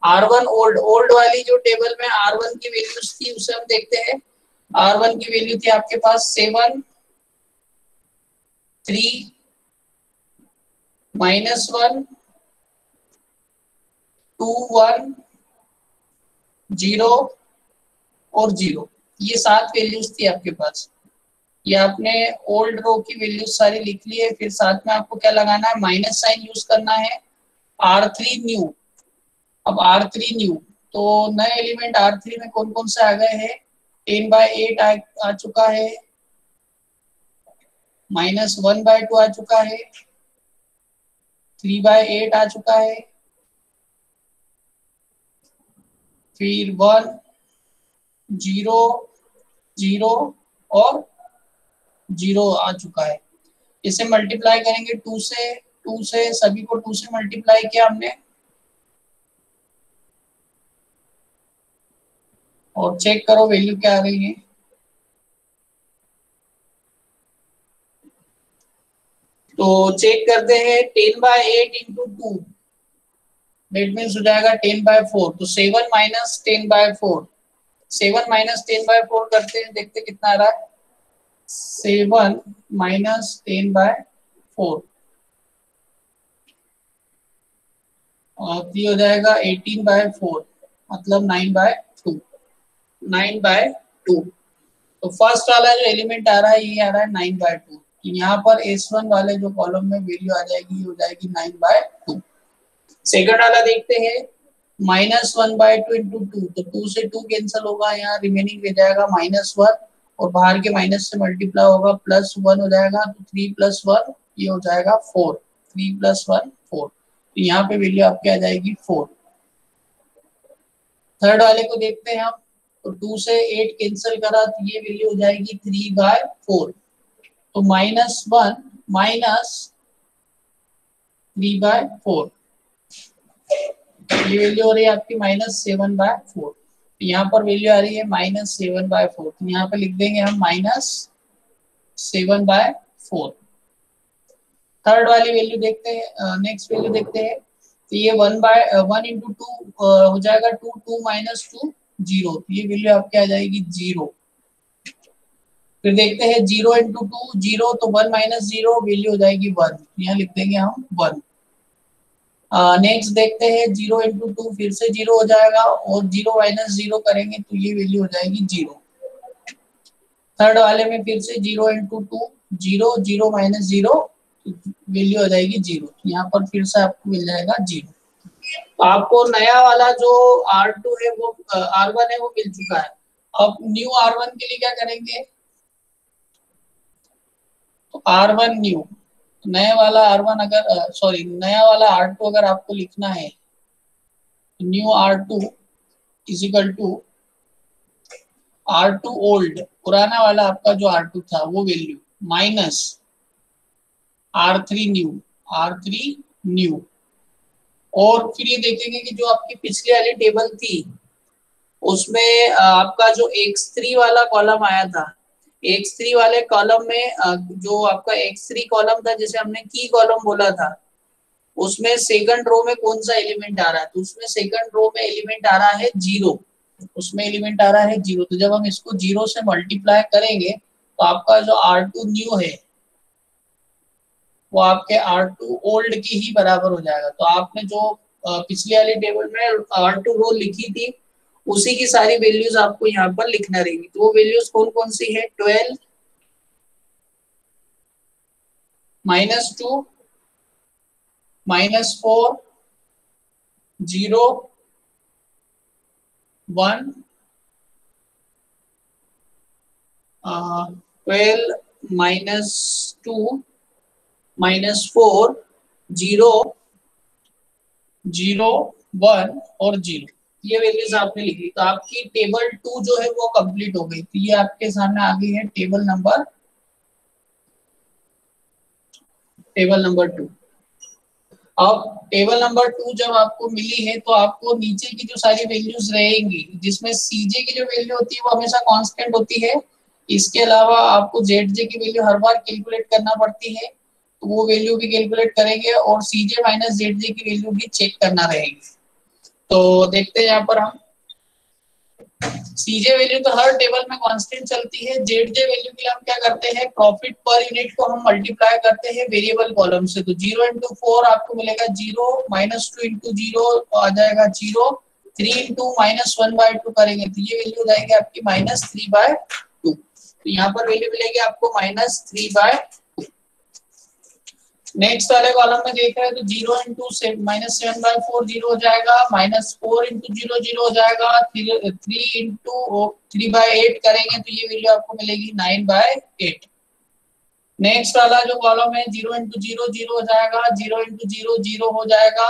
R1 ओल्ड वाली जो टेबल में R1 की वैल्यूज थी उसे हम देखते हैं। R1 की वैल्यू थी आपके पास 7 3 -1 2 1 0 और 0, ये 7 वैल्यूज थी आपके पास। ये आपने ओल्ड रो की वैल्यूज सारी लिख ली है, फिर साथ में आपको क्या लगाना है, माइनस साइन यूज करना है। R3 न्यू, अब R3 न्यू, तो नए एलिमेंट R3 में कौन कौन से आ गए हैं, 10/8 आ चुका है, -1/2 आ चुका है, 3/8 आ चुका है, फिर 1 0 0 और 0 आ चुका है। इसे मल्टीप्लाई करेंगे 2 से, 2 से सभी को 2 से मल्टीप्लाई किया हमने और चेक करो वैल्यू क्या आ गई है। तो चेक करते हैं, 10/8 इंटू 2 दैट मीन्स हो जाएगा 10/4। तो 7 माइनस 10/4, 7 माइनस 10/4 करते हैं, देखते कितना आ रहा है, 7 माइनस 10/4 और ये हो जाएगा 18/4, मतलब 9/2, 9/2। तो फर्स्ट वाला जो एलिमेंट आ रहा है ये आ रहा है 9/2। यहाँ पर S1 वाले जो कॉलम में वैल्यू आ जाएगी हो जाएगी 9/2। सेकंड वाला देखते हैं, -1/2 इंटू 2, तो 2 से 2 कैंसिल होगा, यहाँ रिमेनिंग रह जाएगा -1 और बाहर के माइनस से मल्टीप्लाई होगा, +1 हो जाएगा, तो 3 + 1 ये हो जाएगा 4, 3 + 1 4। तो यहाँ पे वैल्यू आपकी आ जाएगी 4। थर्ड वाले को देखते हैं हम, तो 2 से 8 कैंसिल करा तो ये वैल्यू हो जाएगी 3/4। तो -1 माइनस 3/4, ये वैल्यू हो रही है आपकी -7/4। यहाँ पर वैल्यू आ रही है -7/4, तो यहाँ पे लिख देंगे हम -7/4। थर्ड वाली वैल्यू देखते हैं, नेक्स्ट वैल्यू देखते हैं, तो ये 1 इंटू 2 हो जाएगा 2, 2 माइनस 2 0, तो ये वैल्यू आपकी आ जाएगी 0। फिर देखते हैं 0 इंटू 2 0, तो 1 माइनस 0 वैल्यू हो जाएगी 1, यहाँ लिख देंगे हम 1। नेक्स्ट देखते हैं 0 इंटू 2 फिर से 0 हो जाएगा और 0 माइनस 0 करेंगे तो ये वैल्यू हो जाएगी 0। थर्ड वाले में फिर से 0 इंटू 2 0, 0 माइनस 0 वैल्यू हो जाएगी 0, यहाँ पर फिर से आपको मिल जाएगा 0। तो आपको नया वाला जो R2 है वो R1 है वो मिल चुका है। अब न्यू R1 के लिए क्या करेंगे, तो R1 न्यू, नया वाला R1 अगर सॉरी नया वाला R2 अगर आपको लिखना है, new R2 is equal to R2 old पुराना वाला आपका जो R2 था वो value minus R3 new, R3 new. और फिर ये देखेंगे कि जो आपकी पिछली वाली टेबल थी उसमें आपका जो X3 वाला कॉलम आया था, X3 वाले कॉलम में जो आपका X3 कॉलम था जिसे हमने की कॉलम बोला था, उसमें सेकंड रो में कौन सा एलिमेंट आ रहा है, तो उसमें सेकंड रो में एलिमेंट आ रहा है 0, उसमें एलिमेंट आ रहा है 0। तो जब हम इसको 0 से मल्टीप्लाई करेंगे तो आपका जो R2 न्यू है वो आपके R2 ओल्ड की ही बराबर हो जाएगा। तो आपने जो पिछली वाली टेबल में R2 रो लिखी थी उसी की सारी वैल्यूज आपको यहाँ पर लिखना रहेगी। तो वो वैल्यूज कौन कौन सी है, 12 -2 -4 0 1 12 -2 -4 0 0 1 और 0, ये वैल्यूज आपने लिखी। तो आपकी टेबल 2 जो है वो कंप्लीट हो गई। तो ये आपके सामने आ गई है टेबल नंबर 2। अब टेबल नंबर 2 जब आपको मिली है तो आपको नीचे की जो सारी वैल्यूज रहेंगी, जिसमें सीजे की जो वैल्यू होती है वो हमेशा कांस्टेंट होती है, इसके अलावा आपको जेड की वैल्यू हर बार कैलकुलेट करना पड़ती है, तो वो वैल्यू भी कैलकुलेट करेंगे और सीजे माइनस जेड की वैल्यू भी चेक करना रहेगी। तो देखते हैं यहाँ पर हम सीजे वैल्यू तो हर टेबल में कांस्टेंट चलती है, जेड वैल्यू के लिए हम क्या करते हैं, प्रॉफिट पर यूनिट को हम मल्टीप्लाई करते हैं वेरिएबल कॉलम से। तो 0 × 4 आपको मिलेगा 0, -2 × 0 आ जाएगा 0, 3 × -1/2 करेंगे तो ये वैल्यू हो जाएगी आपकी -3/2। तो यहाँ पर वैल्यू मिलेगी आपको -3/2। नेक्स्ट वाले कॉलम में देख रहे हैं तो 0 × -7/4 0 हो जाएगा, -4 × 0 0 हो जाएगा, 3 × 3/8 करेंगे तो ये वैल्यू आपको मिलेगी 9/8। नेक्स्ट वाला जो कॉलम है 0 × 0 0 हो जाएगा, 0 × 0 0 हो जाएगा,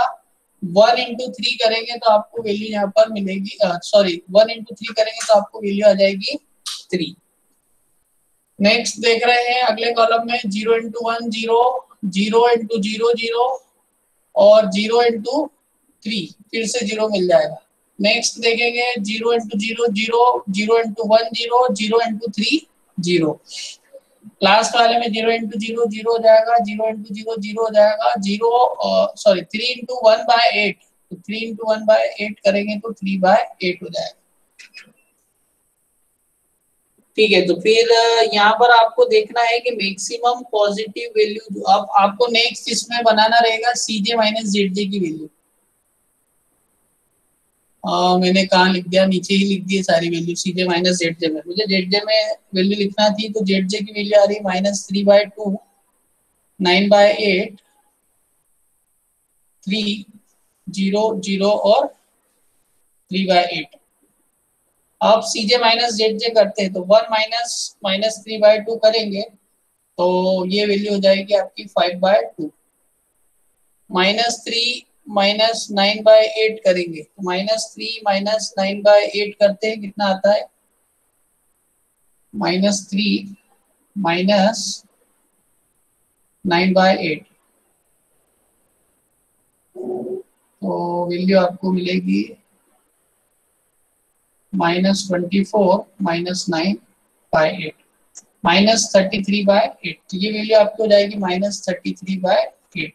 1 × 3 करेंगे तो आपको वैल्यू यहाँ पर मिलेगी, सॉरी 1 × 3 करेंगे तो आपको वैल्यू आ जाएगी 3। नेक्स्ट देख रहे हैं अगले कॉलम में 0 × 1 0, 0 × 0 0 और 0 × 3 फिर से 0 मिल जाएगा। नेक्स्ट देखेंगे 0 × 0 0, 0 × 1 0, 0 × 3 0। लास्ट वाले में 0 × 0 0 हो जाएगा, 0 × 0 0 हो जाएगा, 3 × 1/8, तो 3 × 1/8 करेंगे तो 3/8 हो जाएगा। ठीक है, तो फिर यहाँ पर आपको देखना है कि मैक्सिमम पॉजिटिव वैल्यू, अब आपको नेक्स्ट इसमें बनाना रहेगा सीजे माइनस जेड की वैल्यू। मैंने कहाँ लिख दिया, नीचे ही लिख दी सारी वैल्यू सीजे माइनस जेड में। मुझे जेड में वैल्यू लिखना थी तो जेड की वैल्यू आ रही -3/2, 9/8, 3 0 0 और 3/8। अब सीजे माइनस जेड करते हैं तो 1 -3/2 करेंगे तो ये वैल्यू हो जाएगी आपकी 5/2। -3 -9/8 करेंगे तो -3 -9/8 करते हैं, कितना आता है, -3 -9/8, तो वैल्यू आपको मिलेगी -24 -9/8, -33/8। तो ये वैल्यू आपको हो जाएगी -33/8।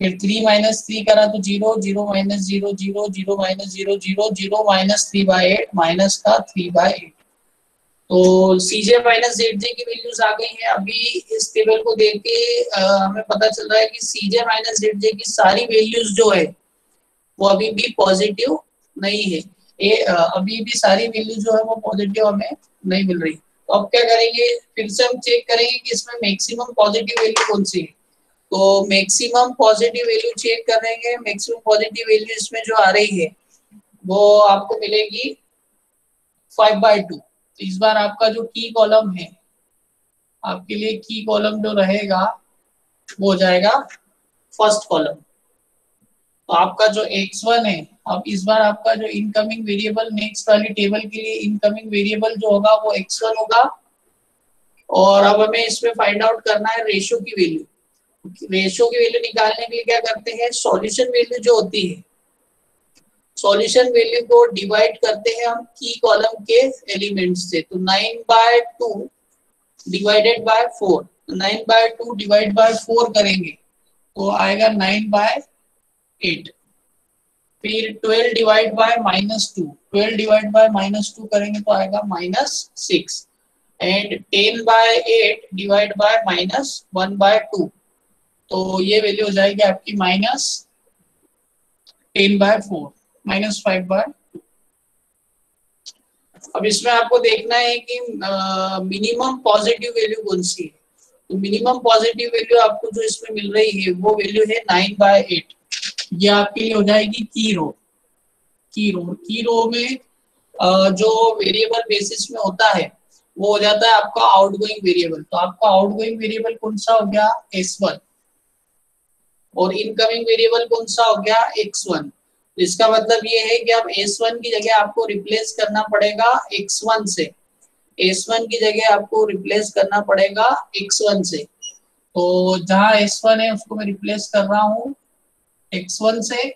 फिर 3 - 3 करा तो 0 0 - 0 0 0 - 0 0 0 -3/8 माइनस का 3/8। तो सीजे माइनस जेड की वैल्यूज आ गई हैं। अभी इस टेबल को देख के हमें पता चल रहा है कि सीजे माइनस जेड की सारी वैल्यूज जो है वो अभी भी पॉजिटिव नहीं है। ये अभी भी सारी वैल्यू जो है वो पॉजिटिव हमें नहीं मिल रही। तो अब क्या करेंगे, फिर से हम चेक करेंगे कि इसमें मैक्सिमम पॉजिटिव वैल्यू कौन सी है। तो मैक्सिमम पॉजिटिव वैल्यू चेक करेंगे। मैक्सिमम पॉजिटिव वैल्यू इसमें जो आ रही है वो आपको मिलेगी 5/2। तो इस बार आपका जो की कॉलम है, आपके लिए की कॉलम जो रहेगा वो हो जाएगा फर्स्ट कॉलम। तो आपका जो x1 है अब इस बार आपका जो इनकमिंग वेरिएबल नेक्स्ट वाली टेबल के लिए इनकमिंग वेरिएबल जो होगा वो x1 होगा। और अब हमें इसमें फाइंड आउट करना है रेशियो की वैल्यू। रेशियो की वैल्यू निकालने के लिए क्या करते हैं, सॉल्यूशन वैल्यू जो होती है, सॉल्यूशन वैल्यू को डिवाइड करते हैं हम की कॉलम के एलिमेंट्स से। तो 9/2 डिवाइडेड बाय 4, 9/2 डिवाइड बाय 4 करेंगे तो आएगा 9/8। फिर 12 डिवाइड बाय -2, 12 डिवाइड बाय -2 करेंगे तो आएगा -6। एंड 10/8 डिवाइड बाय -1/2, तो ये वैल्यू हो जाएगी आपकी -10/4, -5/2। अब इसमें आपको देखना है कि मिनिमम पॉजिटिव वैल्यू कौन सी है। तो मिनिमम पॉजिटिव वैल्यू आपको जो इसमें मिल रही है वो वैल्यू है 9/8। ये आपके लिए हो जाएगी की रो। की रो में जो वेरिएबल बेसिस में होता है वो हो जाता है आपका आउटगोइंग वेरिएबल। तो आपका आउटगोइंग वेरिएबल कौन सा हो गया, S1, और इनकमिंग वेरिएबल कौन सा हो गया, x1। तो इसका मतलब ये है कि अब S1 की जगह आपको रिप्लेस करना पड़ेगा x1 से, S1 की जगह आपको रिप्लेस करना पड़ेगा x1 से। तो जहां S1 है उसको मैं रिप्लेस कर रहा हूँ x1 से,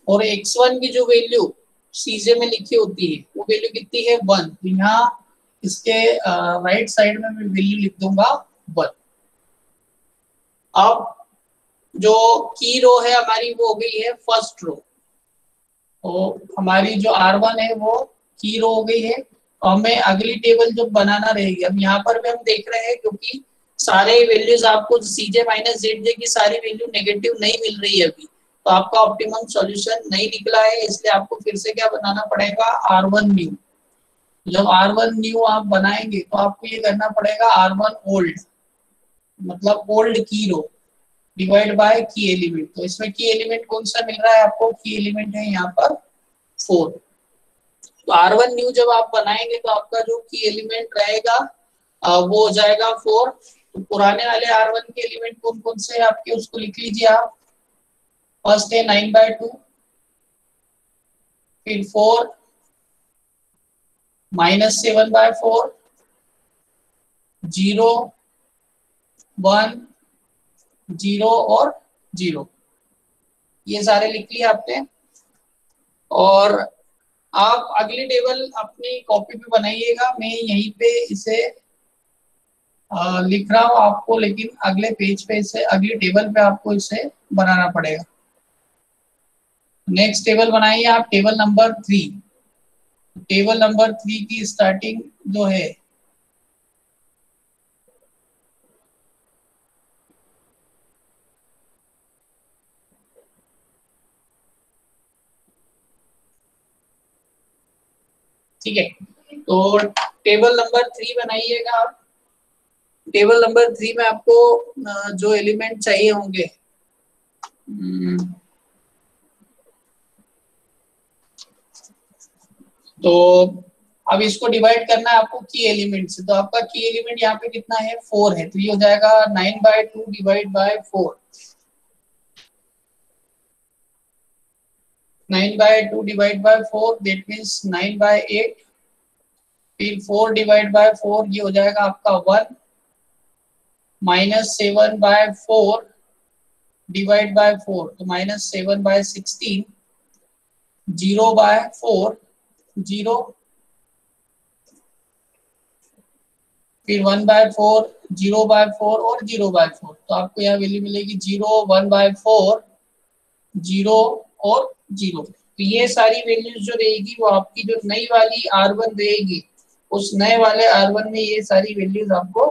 और x1 की जो वैल्यू सीजे में लिखी होती है वो वैल्यू कितनी है, 1। तो यहाँ इसके राइट साइड में मैं वैल्यू लिख दूंगा 1। अब जो की रो है हमारी वो हो गई है फर्स्ट रो। तो हमारी जो R1 है वो की रो हो गई है। तो हमें अगली टेबल जो बनाना रहेगी, अब यहाँ पर भी हम देख रहे हैं क्योंकि सारे वैल्यूज आपको CJ माइनस ZJ की सारी वैल्यू नेगेटिव नहीं मिल रही है अभी, तो आपका ऑप्टिमम सॉल्यूशन नहीं निकला है, इसलिए आपको फिर से क्या बनाना पड़ेगा, R1 न्यू। जब R1 न्यू आप बनाएंगे तो आपको ये करना पड़ेगा R1 ओल्ड, मतलब ओल्ड की रो डिवाइड बाय की एलिमेंट। तो इसमें की एलिमेंट कौन सा मिल रहा है आपको, की एलिमेंट है यहाँ पर 4। तो R1 न्यू जब आप बनाएंगे तो आपका जो की एलिमेंट रहेगा वो हो जाएगा 4। तो पुराने वाले R1 के एलिमेंट कौन कौन से आपके उसको लिख लीजिए आप। फर्स्ट है 9/2, फिर 4, -7/4, 0, 1, 0 और 0, ये सारे लिख लिए आपने। और आप अगली टेबल अपनी कॉपी पे बनाइएगा, मैं यहीं पे इसे लिख रहा हूँ आपको, लेकिन अगले पेज पे इसे, अगली टेबल पे आपको इसे बनाना पड़ेगा। नेक्स्ट टेबल बनाइए आप, टेबल नंबर 3। टेबल नंबर 3 की स्टार्टिंग जो है ठीक है, तो टेबल नंबर 3 बनाइएगा आप। टेबल नंबर 3 में आपको जो एलिमेंट चाहिए होंगे, तो अब इसको डिवाइड करना है आपको की एलिमेंट से। तो आपका की एलिमेंट यहाँ पे कितना है, 4 है, तो ये हो जाएगा 9/2 divide by 4, 9/2 divide by 4 that means 9/8। फिर 4 डिवाइड बाय 4 ये हो जाएगा आपका 1, -7/4 डिवाइड बाय 4 तो -7/16, 0/4, 0, फिर 1/4, 0/4 और 0/4। तो आपको यहाँ वैल्यू मिलेगी 0, 1/4, 0 और 0। तो ये सारी वैल्यूज जो रहेगी वो आपकी जो नई वाली R1 रहेगी, उस नए वाले R1 में ये सारी वैल्यूज आपको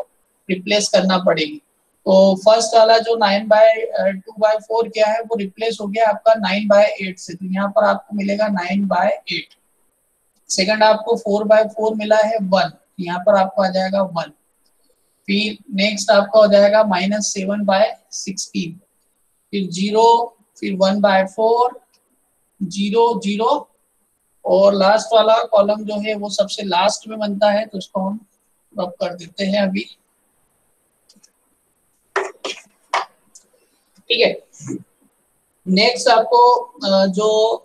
रिप्लेस करना पड़ेगी। तो फर्स्ट वाला जो 9/2/4 क्या है वो रिप्लेस हो गया आपका 9/8 से, तो यहाँ पर आपको मिलेगा 9/8। सेकंड आपको 4/4 मिला है 1, यहाँ पर आपको आ जाएगा 1। फिर नेक्स्ट आपका हो जाएगा -7/16, फिर 0, फिर 1/4, 0, 0, और लास्ट वाला कॉलम जो है वो सबसे लास्ट में बनता है, तो उसको हम रब कर देते हैं अभी, ठीक है। नेक्स्ट आपको जो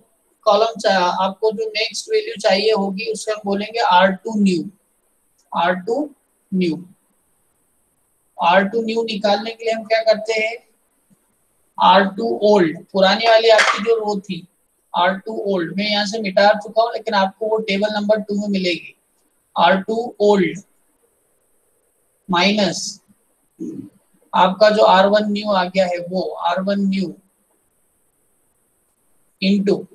कॉलम आपको जो नेक्स्ट वैल्यू चाहिए होगी उससे हम बोलेंगे R2 new. R2 new, R2 new निकालने के लिए हम क्या करते हैं, R2 ओल्ड, पुरानी वाली आपकी जो रो थी R2 ओल्ड, मैं यहाँ से मिटा चुका हूँ लेकिन आपको वो टेबल नंबर 2 में मिलेगी। R2 ओल्ड माइनस आपका जो R1 न्यू आ गया है वो R1 न्यू इंटू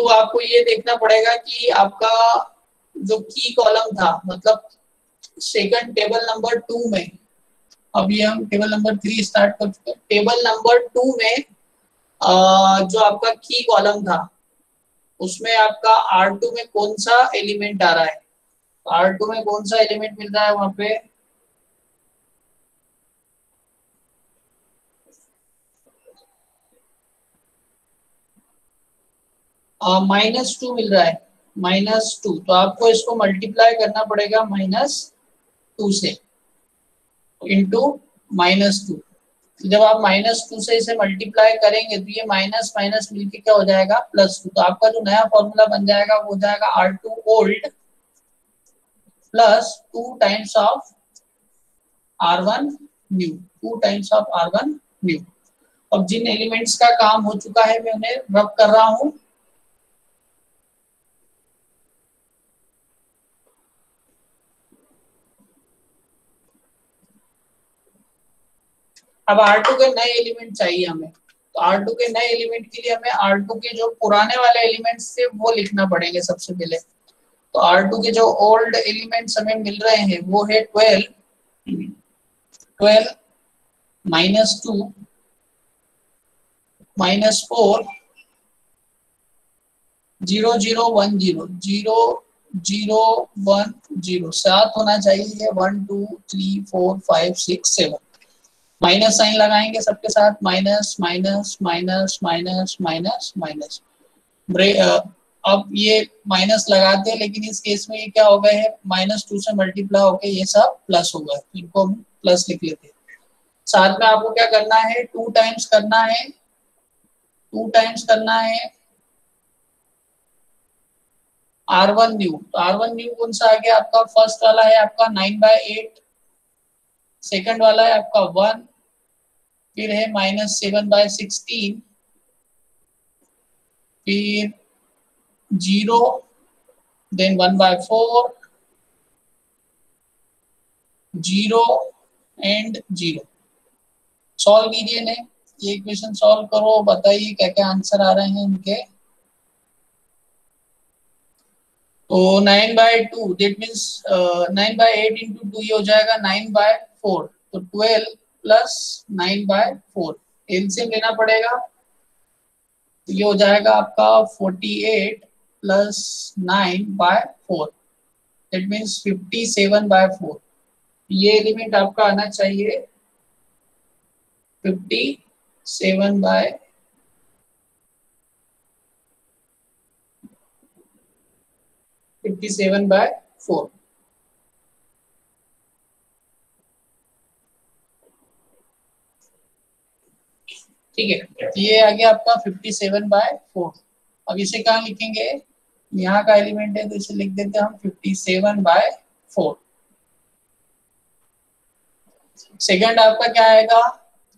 आपको ये देखना पड़ेगा कि आपका जो की कॉलम था, मतलब सेकंड टेबल नंबर 2 में, अभी हम टेबल नंबर 3 स्टार्ट कर चुके हैं, टेबल नंबर 2 में जो आपका की कॉलम था उसमें आपका R2 में कौन सा एलिमेंट आ रहा है, R2 में कौन सा एलिमेंट मिल रहा है वहां पे, -2 मिल रहा है, -2, तो आपको इसको मल्टीप्लाई करना पड़ेगा -2 से इंटू -2। जब आप -2 से इसे मल्टीप्लाई करेंगे तो ये माइनस माइनस मिलके क्या हो जाएगा, +2। तो आपका जो नया फॉर्मूला बन जाएगा वो हो जाएगा R2 old plus 2 times of R1 new, 2 times of R1 new. अब जिन एलिमेंट्स का काम हो चुका है मैं उन्हें रब कर रहा हूं। अब R2 के नए एलिमेंट चाहिए हमें, तो R2 के नए एलिमेंट के लिए हमें R2 के जो पुराने वाले एलिमेंट्स थे वो लिखना पड़ेंगे सबसे पहले। तो R2 के जो ओल्ड एलिमेंट्स हमें मिल रहे हैं वो है 12 -2 -4 0 0 1 0 0 0 1 0, 7 होना चाहिए, 1 2 3 4 5 6 7, माइनस साइन लगाएंगे सबके साथ, minus minus minus minus minus minus. अब ये माइनस लगाते हैं लेकिन इस केस में ये क्या हो गए है, -2 से मल्टीप्लाई होके ये सब प्लस हो गए, तो इनको हम प्लस लिख लेते हैं। साथ में आपको क्या करना है, 2 टाइम्स करना है, 2 टाइम्स करना है R1 न्यू। तो R1 न्यू कौन सा आ गया आपका, फर्स्ट वाला है आपका 9/8, सेकंड वाला है आपका 1, फिर है -7/16, फिर 0, देन 1/4, 0 एंड 0। सॉल्व कीजिए ने, ये इक्वेशन सॉल्व करो, बताइए क्या क्या आंसर आ रहे हैं इनके। तो 9/2 दैट मीन्स 9/8 इंटू 2 ये हो जाएगा 9/4, तो 12 प्लस 9/4 एलसीएम लेना पड़ेगा, तो ये हो जाएगा आपका 48 प्लस 9/4 दैट मीन्स 57/4। ये एलिमेंट आपका आना चाहिए 57/4। ठीक है, तो ये आ गया आपका 57/4। अब इसे कहाँ लिखेंगे, यहाँ का एलिमेंट है तो इसे लिख देते हैं हम 57/4। सेकंड आपका क्या आएगा,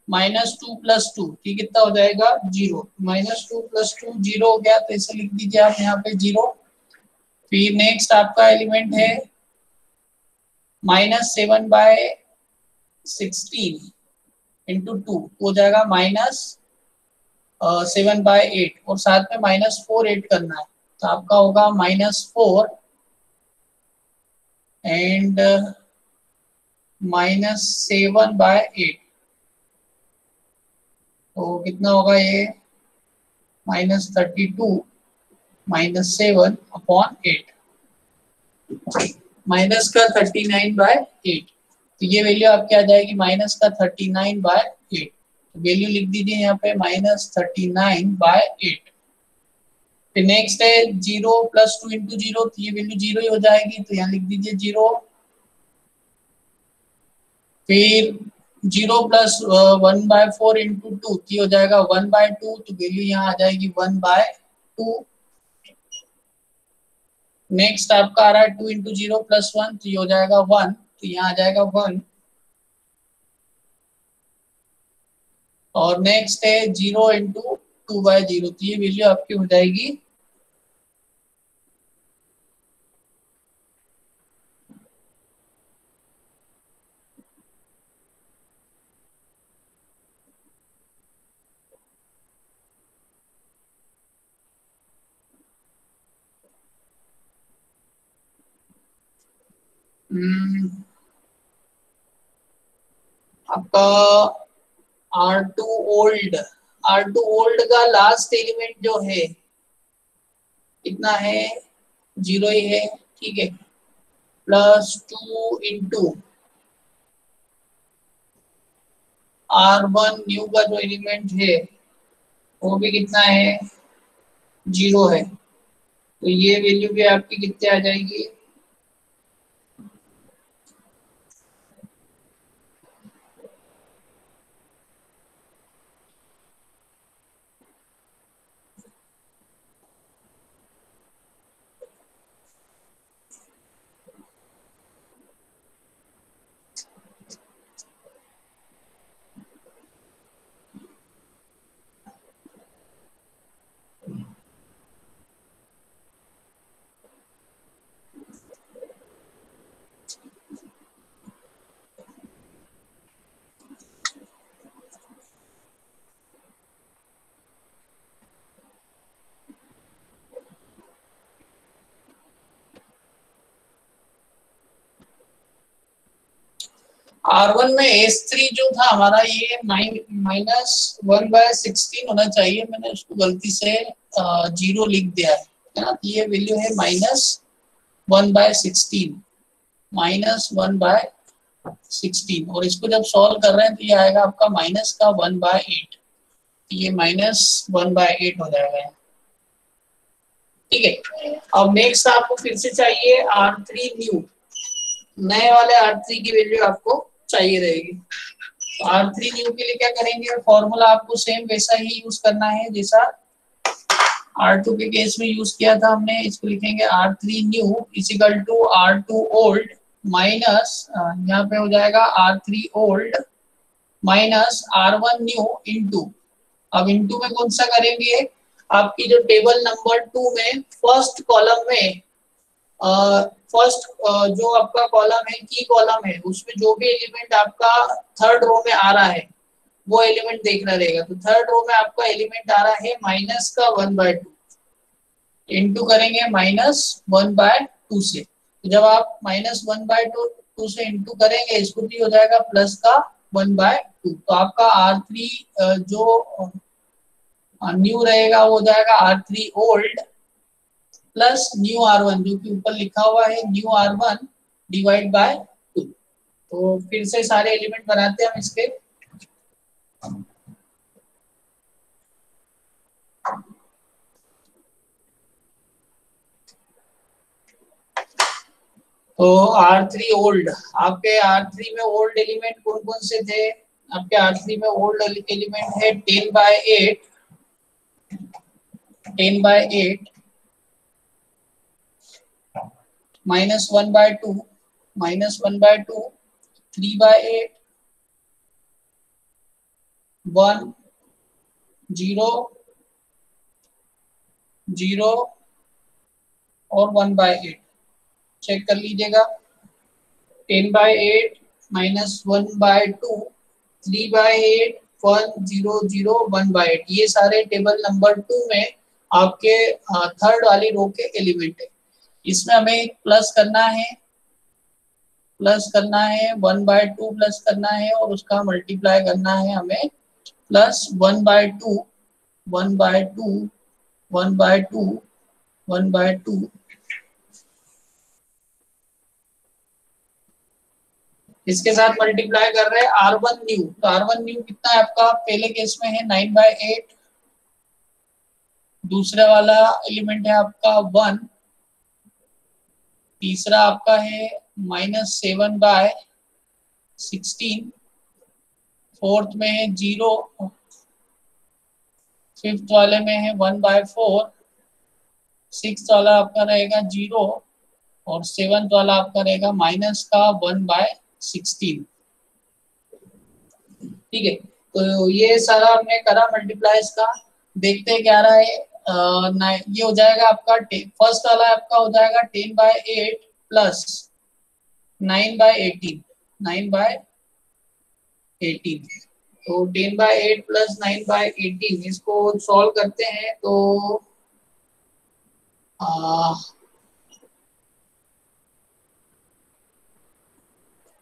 -2 + 2, ये कितना हो जाएगा 0, -2 + 2 0 हो गया, तो इसे लिख दीजिए आप यहाँ पे 0। फिर नेक्स्ट आपका एलिमेंट है -7/16 इंटू 2 हो जाएगा -7/8, और साथ में -4 ऐड करना है, तो आपका होगा -4 एंड -7/8, तो कितना होगा ये -32 -7/8, माइनस का 39/8, तो ये वैल्यू आपकी आ जाएगी -39/8। वैल्यू लिख दीजिए यहाँ पे -39/8। फिर नेक्स्ट है 0 + 2 इंटू 0, तो ये वैल्यू 0 ही हो जाएगी, तो यहाँ लिख दीजिए 0। फिर 0 + 1/4 इंटू 2, ये हो जाएगा 1/2, तो वैल्यू यहाँ आ जाएगी 1/2। 2। नेक्स्ट आपका आ रहा है 2 इंटू 0 प्लस 1, तो ये हो जाएगा 1, तो यहाँ आ जाएगा 1। और नेक्स्ट है 0 इंटू 2/0, तो ये वैल्यू आपकी हो जाएगी 1। आपका R2 ओल्ड, R2 ओल्ड का लास्ट एलिमेंट जो है कितना है, 0 ही है, ठीक है। प्लस 2 इंटू R1 न्यू का जो एलिमेंट है वो भी कितना है, 0 है, तो ये वैल्यू भी आपकी कितने आ जाएगी, R1 में S3 जो था हमारा ये -1/16 होना चाहिए, मैंने उसको गलती से 0 लिख दिया है ना, ये वैल्यू है -1/16, -1/16, और इसको जब सॉल्व कर रहे हैं तो ये आएगा आपका माइनस का 1/8, तो ये -1/8 हो जाएगा, ठीक है। अब नेक्स्ट आपको फिर से चाहिए R3 न्यू, नए वाले R3 की वैल्यू आपको चाहिए रहेगी। तो R3 न्यू के लिए क्या करेंगे, फॉर्मूला आपको सेम वैसा ही यूज करना है जैसा R2 के केस में यूज किया था हमने। इसको लिखेंगे R3 new is equal to R2 old minus, यहाँ पे हो जाएगा R3 old minus R1 new into, अब इंटू में कौन सा करेंगे, आपकी जो टेबल नंबर 2 में फर्स्ट कॉलम में, फर्स्ट जो आपका कॉलम है, की कॉलम है, उसमें जो भी एलिमेंट आपका थर्ड रो में आ रहा है वो एलिमेंट देखना रहेगा। तो थर्ड रो में आपका एलिमेंट आ रहा है माइनस का 1/2, इंटू करेंगे -1/2 से, तो जब आप -1/2 से इंटू करेंगे इसको भी हो जाएगा प्लस का 1/2, तो आपका R3 जो न्यू रहेगा वो हो जाएगा R3 old plus new R1, जो कि ऊपर लिखा हुआ है न्यू R1 डिवाइड बाय 2। तो फिर से सारे एलिमेंट बनाते हैं हम इसके, तो R3 ओल्ड, आपके R3 में ओल्ड एलिमेंट कौन कौन से थे, आपके R3 में ओल्ड एलिमेंट है 10/8, 10/8 -1/2, -1/2, 3/8, 1, 0, 0 और 1/8, चेक कर लीजिएगा। 10/8 -1/2, 3/8, 1, 0, 0, 1/8, ये सारे टेबल नंबर 2 में आपके थर्ड वाली रो के एलिमेंट है। इसमें हमें प्लस करना है, 1/2 प्लस करना है और उसका मल्टीप्लाई करना है हमें प्लस 1/2, 1/2, 1/2, 1/2, इसके साथ मल्टीप्लाई कर रहे हैं R1 न्यू, तो R1 न्यू कितना है आपका, पहले केस में है 9/8, दूसरा वाला एलिमेंट है आपका 1, तीसरा आपका है -7/16, फोर्थ में है 0, फिफ्थ वाले में है 1/4, सिक्स वाला आपका रहेगा 0 और सेवंथ वाला आपका रहेगा माइनस का 1/16। ठीक है, तो ये सारा हमने करा मल्टीप्लाइज का। देखते हैं क्या रहा है। ये हो जाएगा आपका फर्स्ट वाला आपका हो जाएगा 10/8 प्लस 9/18। 9/18, तो 10/8 प्लस 9/18 इसको सॉल्व करते हैं तो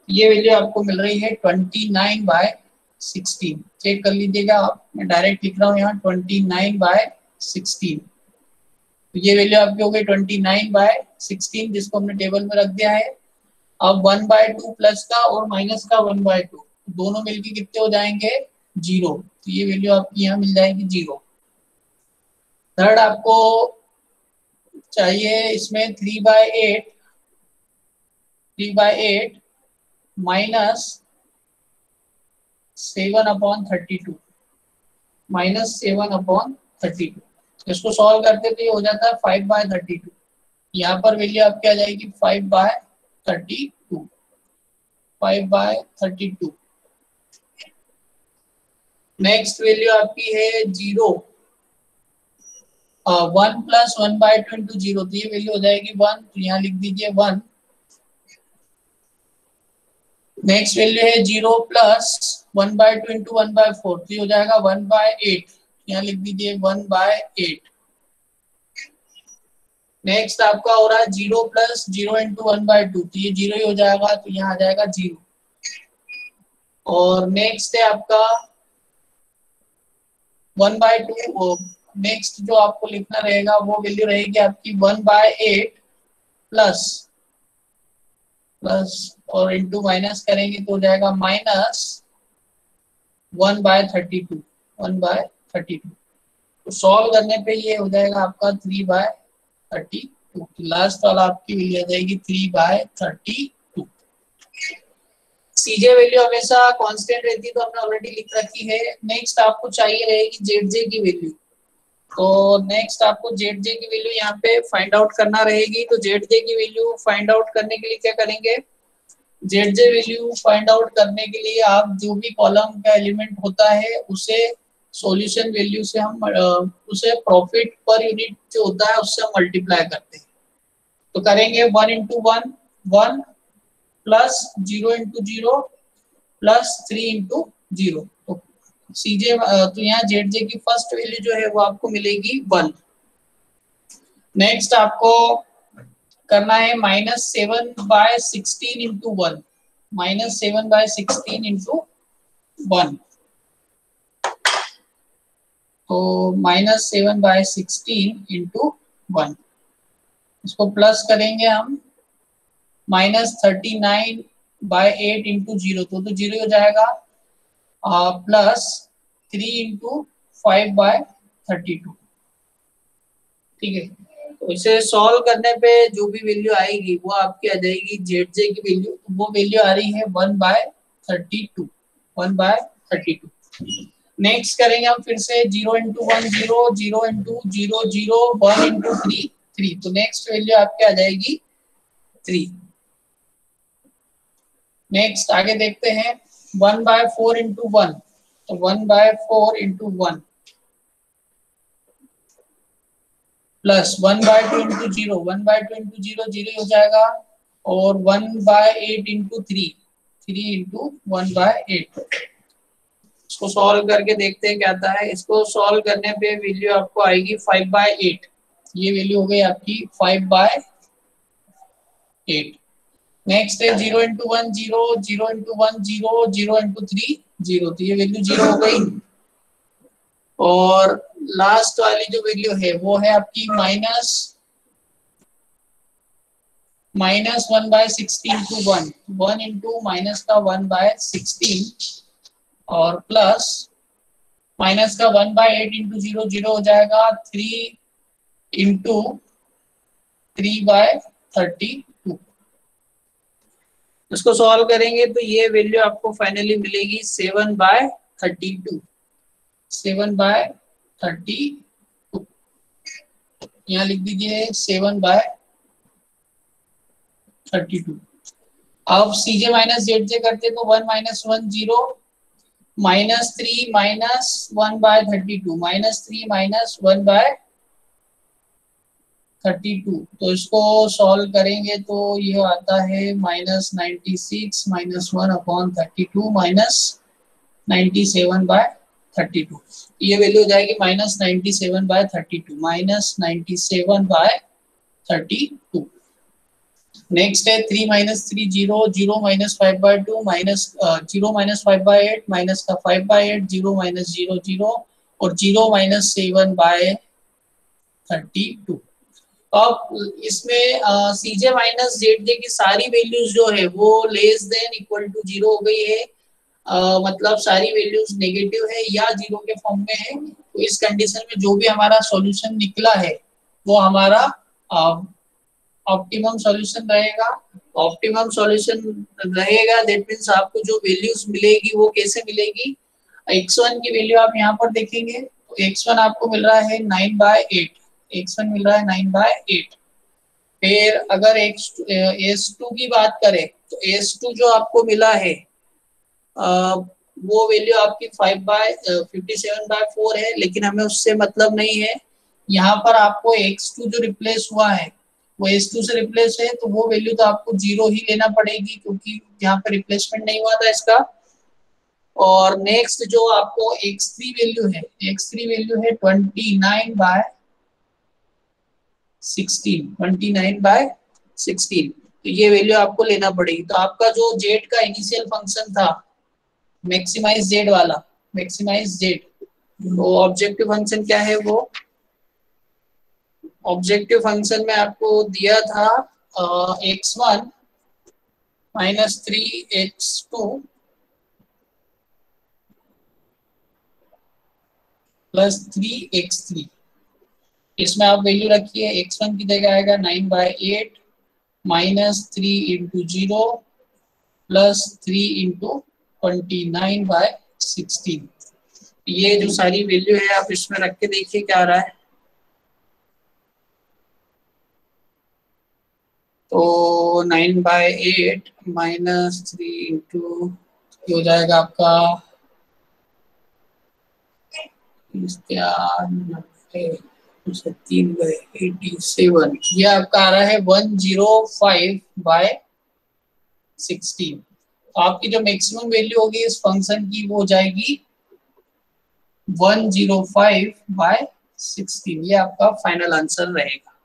ये वैल्यू आपको मिल रही है 29/16। चेक कर लीजिएगा आप, मैं डायरेक्ट लिख रहा हूँ यहाँ 29/16। तो ये वैल्यू आपकी हो गई 29/16 जिसको हमने टेबल में रख दिया है। अब 1/2 प्लस का और माइनस का 1/2 दोनों मिलके कितने हो जाएंगे 0। तो ये वैल्यू आपकी यहाँ मिल जाएगी 0। थर्ड आपको चाहिए इसमें 3/8 माइनस 7/32 -7/32। इसको सॉल्व करते तो ये हो जाता है 5/32। यहाँ पर वैल्यू आपकी आ जाएगी 5/32। 5/32। नेक्स्ट वैल्यू आपकी है 0। 1 प्लस 1/2 इंटू 0, तो ये वैल्यू हो जाएगी 1, तो यहाँ लिख दीजिए 1। नेक्स्ट वैल्यू है 0 प्लस 1/2 इंटू 1/4, तो ये हो जाएगा 1/8, यहाँ लिख दीजिए 1/8। नेक्स्ट आपका हो रहा है 0 प्लस 0 इंटू 1/2, तो ये 0 ही हो जाएगा, तो यहाँ आ जाएगा 0। और नेक्स्ट है आपका 1/2। नेक्स्ट जो आपको लिखना रहेगा वो वैल्यू रहेगी आपकी 1/8 प्लस और इंटू माइनस करेंगे तो हो जाएगा माइनस 1/32। 1/32, तो सॉल्व करने पे ये हो जाएगा आपका 3/32। लास्ट वाला आपकी वैल्यू आ जाएगी 3/32। सीजे वैल्यू हमेशा कांस्टेंट रहती है तो हमने ऑलरेडी लिख रखी है। नेक्स्ट आपको चाहिए रहेगी जेड की वैल्यू। तो नेक्स्ट आपको जेड की वैल्यू यहाँ पे फाइंड आउट करना रहेगी। तो जेड की वैल्यू फाइंड आउट करने के लिए क्या करेंगे, जेड वैल्यू फाइंड आउट करने के लिए आप जो भी कॉलम का एलिमेंट होता है उसे सॉल्यूशन वैल्यू से हम उसे प्रॉफिट पर यूनिट जो होता है उससे मल्टीप्लाई करते हैं। तो करेंगे 1 into 1 1 plus 0 into 0 plus 3 into 0। तो सीजे तो यहाँ जेड की फर्स्ट वैल्यू जो है वो आपको मिलेगी 1। नेक्स्ट आपको करना है -7/16 इंटू 1। -7/16 इंटू 1, तो -7/16 इंटू 1, इसको प्लस करेंगे हम -39/8 इंटू 0, तो 0 हो जाएगा, प्लस 3 इंटू 5/32। ठीक है, तो इसे सॉल्व करने पे जो भी वैल्यू आएगी वो आपकी आ जाएगी जेड की वैल्यू। तो वो वैल्यू आ रही है 1/32। 1/32। नेक्स्ट करेंगे हम फिर से 0 इंटू 1 0, 0 इंटू 0 0, 1 इंटू 3 3, तो नेक्स्ट वैल्यू आपकी आ जाएगी 3। नेक्स्ट आगे देखते हैं 1/4 इंटू 1, तो 1/4 इंटू 1 प्लस 1/2 इंटू 0, 1/2 इंटू 0 0 हो जाएगा, और 1/8 इंटू 3 3 इंटू 1/8। इसको सॉल्व करके देखते हैं क्या आता है। इसको सॉल्व करने पे वैल्यू आपको आएगी 5/8। ये वैल्यू हो गई आपकी 5/8। नेक्स्ट है 0 इंटू 1 0, 0 इंटू 1 0, 0 इंटू 3 0, तो ये वैल्यू 0 हो गई। और लास्ट वाली जो वैल्यू है वो है आपकी -1/16 टू 1, 1 इंटू माइनस का 1/16, और प्लस माइनस का 1/8 इंटू 0 0 हो जाएगा, 3 इंटू 3/32। इसको सॉल्व करेंगे तो ये वैल्यू आपको फाइनली मिलेगी 7/32। 7/32। यहाँ लिख दीजिए 7/32। अब सीजे माइनस जेड जे करते तो 1 - 1 0 -3 -1/32 -3 -1/32। तो इसको सॉल्व करेंगे तो ये आता है -96 -1/32 -97/32। ये वैल्यू हो जाएगी -97/32 -97/32। नेक्स्ट है 3 - 3 0 0 -5/2 0 -5/8 माइनस का 5/8 0 -0 0 और 0 -7/32। अब इसमें सीजे माइनस जेड जे की सारी वैल्यूज जो है वो लेस देन इक्वल टू 0 हो गई है। मतलब सारी वैल्यूज नेगेटिव है या 0 के फॉर्म में है। तो इस कंडीशन में जो भी हमारा सॉल्यूशन निकला है वो हमारा ऑप्टिमम सॉल्यूशन रहेगा। ऑप्टिमम सॉल्यूशन रहेगा दैट मीन्स आपको जो वैल्यूज मिलेगी वो कैसे मिलेगी। x1 की वैल्यू आप यहाँ पर देखेंगे तो x1 आपको मिल रहा है 9/8। x1 मिल रहा है 9/8। फिर अगर s2 की बात करें तो s2 जो आपको मिला है वो वैल्यू आपकी 57/4 है, लेकिन हमें उससे मतलब नहीं है। यहाँ पर आपको x2 जो रिप्लेस हुआ है वो s2 से रिप्लेस है तो वो वैल्यू तो आपको 0 ही लेना पड़ेगी क्योंकि यहाँ पे रिप्लेसमेंट नहीं हुआ था इसका। और नेक्स्ट जो आपको x3 वैल्यू है, x3 वैल्यू है 29/16। तो ये वैल्यू आपको लेना पड़ेगी। तो आपका जो जेड का इनिशियल फंक्शन था मैक्सिमाइज जेड वाला, मैक्सिमाइज जेड, तो ऑब्जेक्टिव फंक्शन क्या है वो ऑब्जेक्टिव फंक्शन में आपको दिया था x1 -3x2 +3x3। इसमें आप वैल्यू रखिए, x1 की जगह आएगा 9/8 -3 × 0 +3 × 29/16। ये जो सारी वैल्यू है आप इसमें रख के देखिए क्या आ रहा है। तो 9/8 -3 × हो जाएगा आपका 3/87। ये आपका आ रहा है 105/16। तो आपकी जो मैक्सिमम वैल्यू होगी इस फंक्शन की वो हो जाएगी 105/16। ये आपका फाइनल आंसर रहेगा।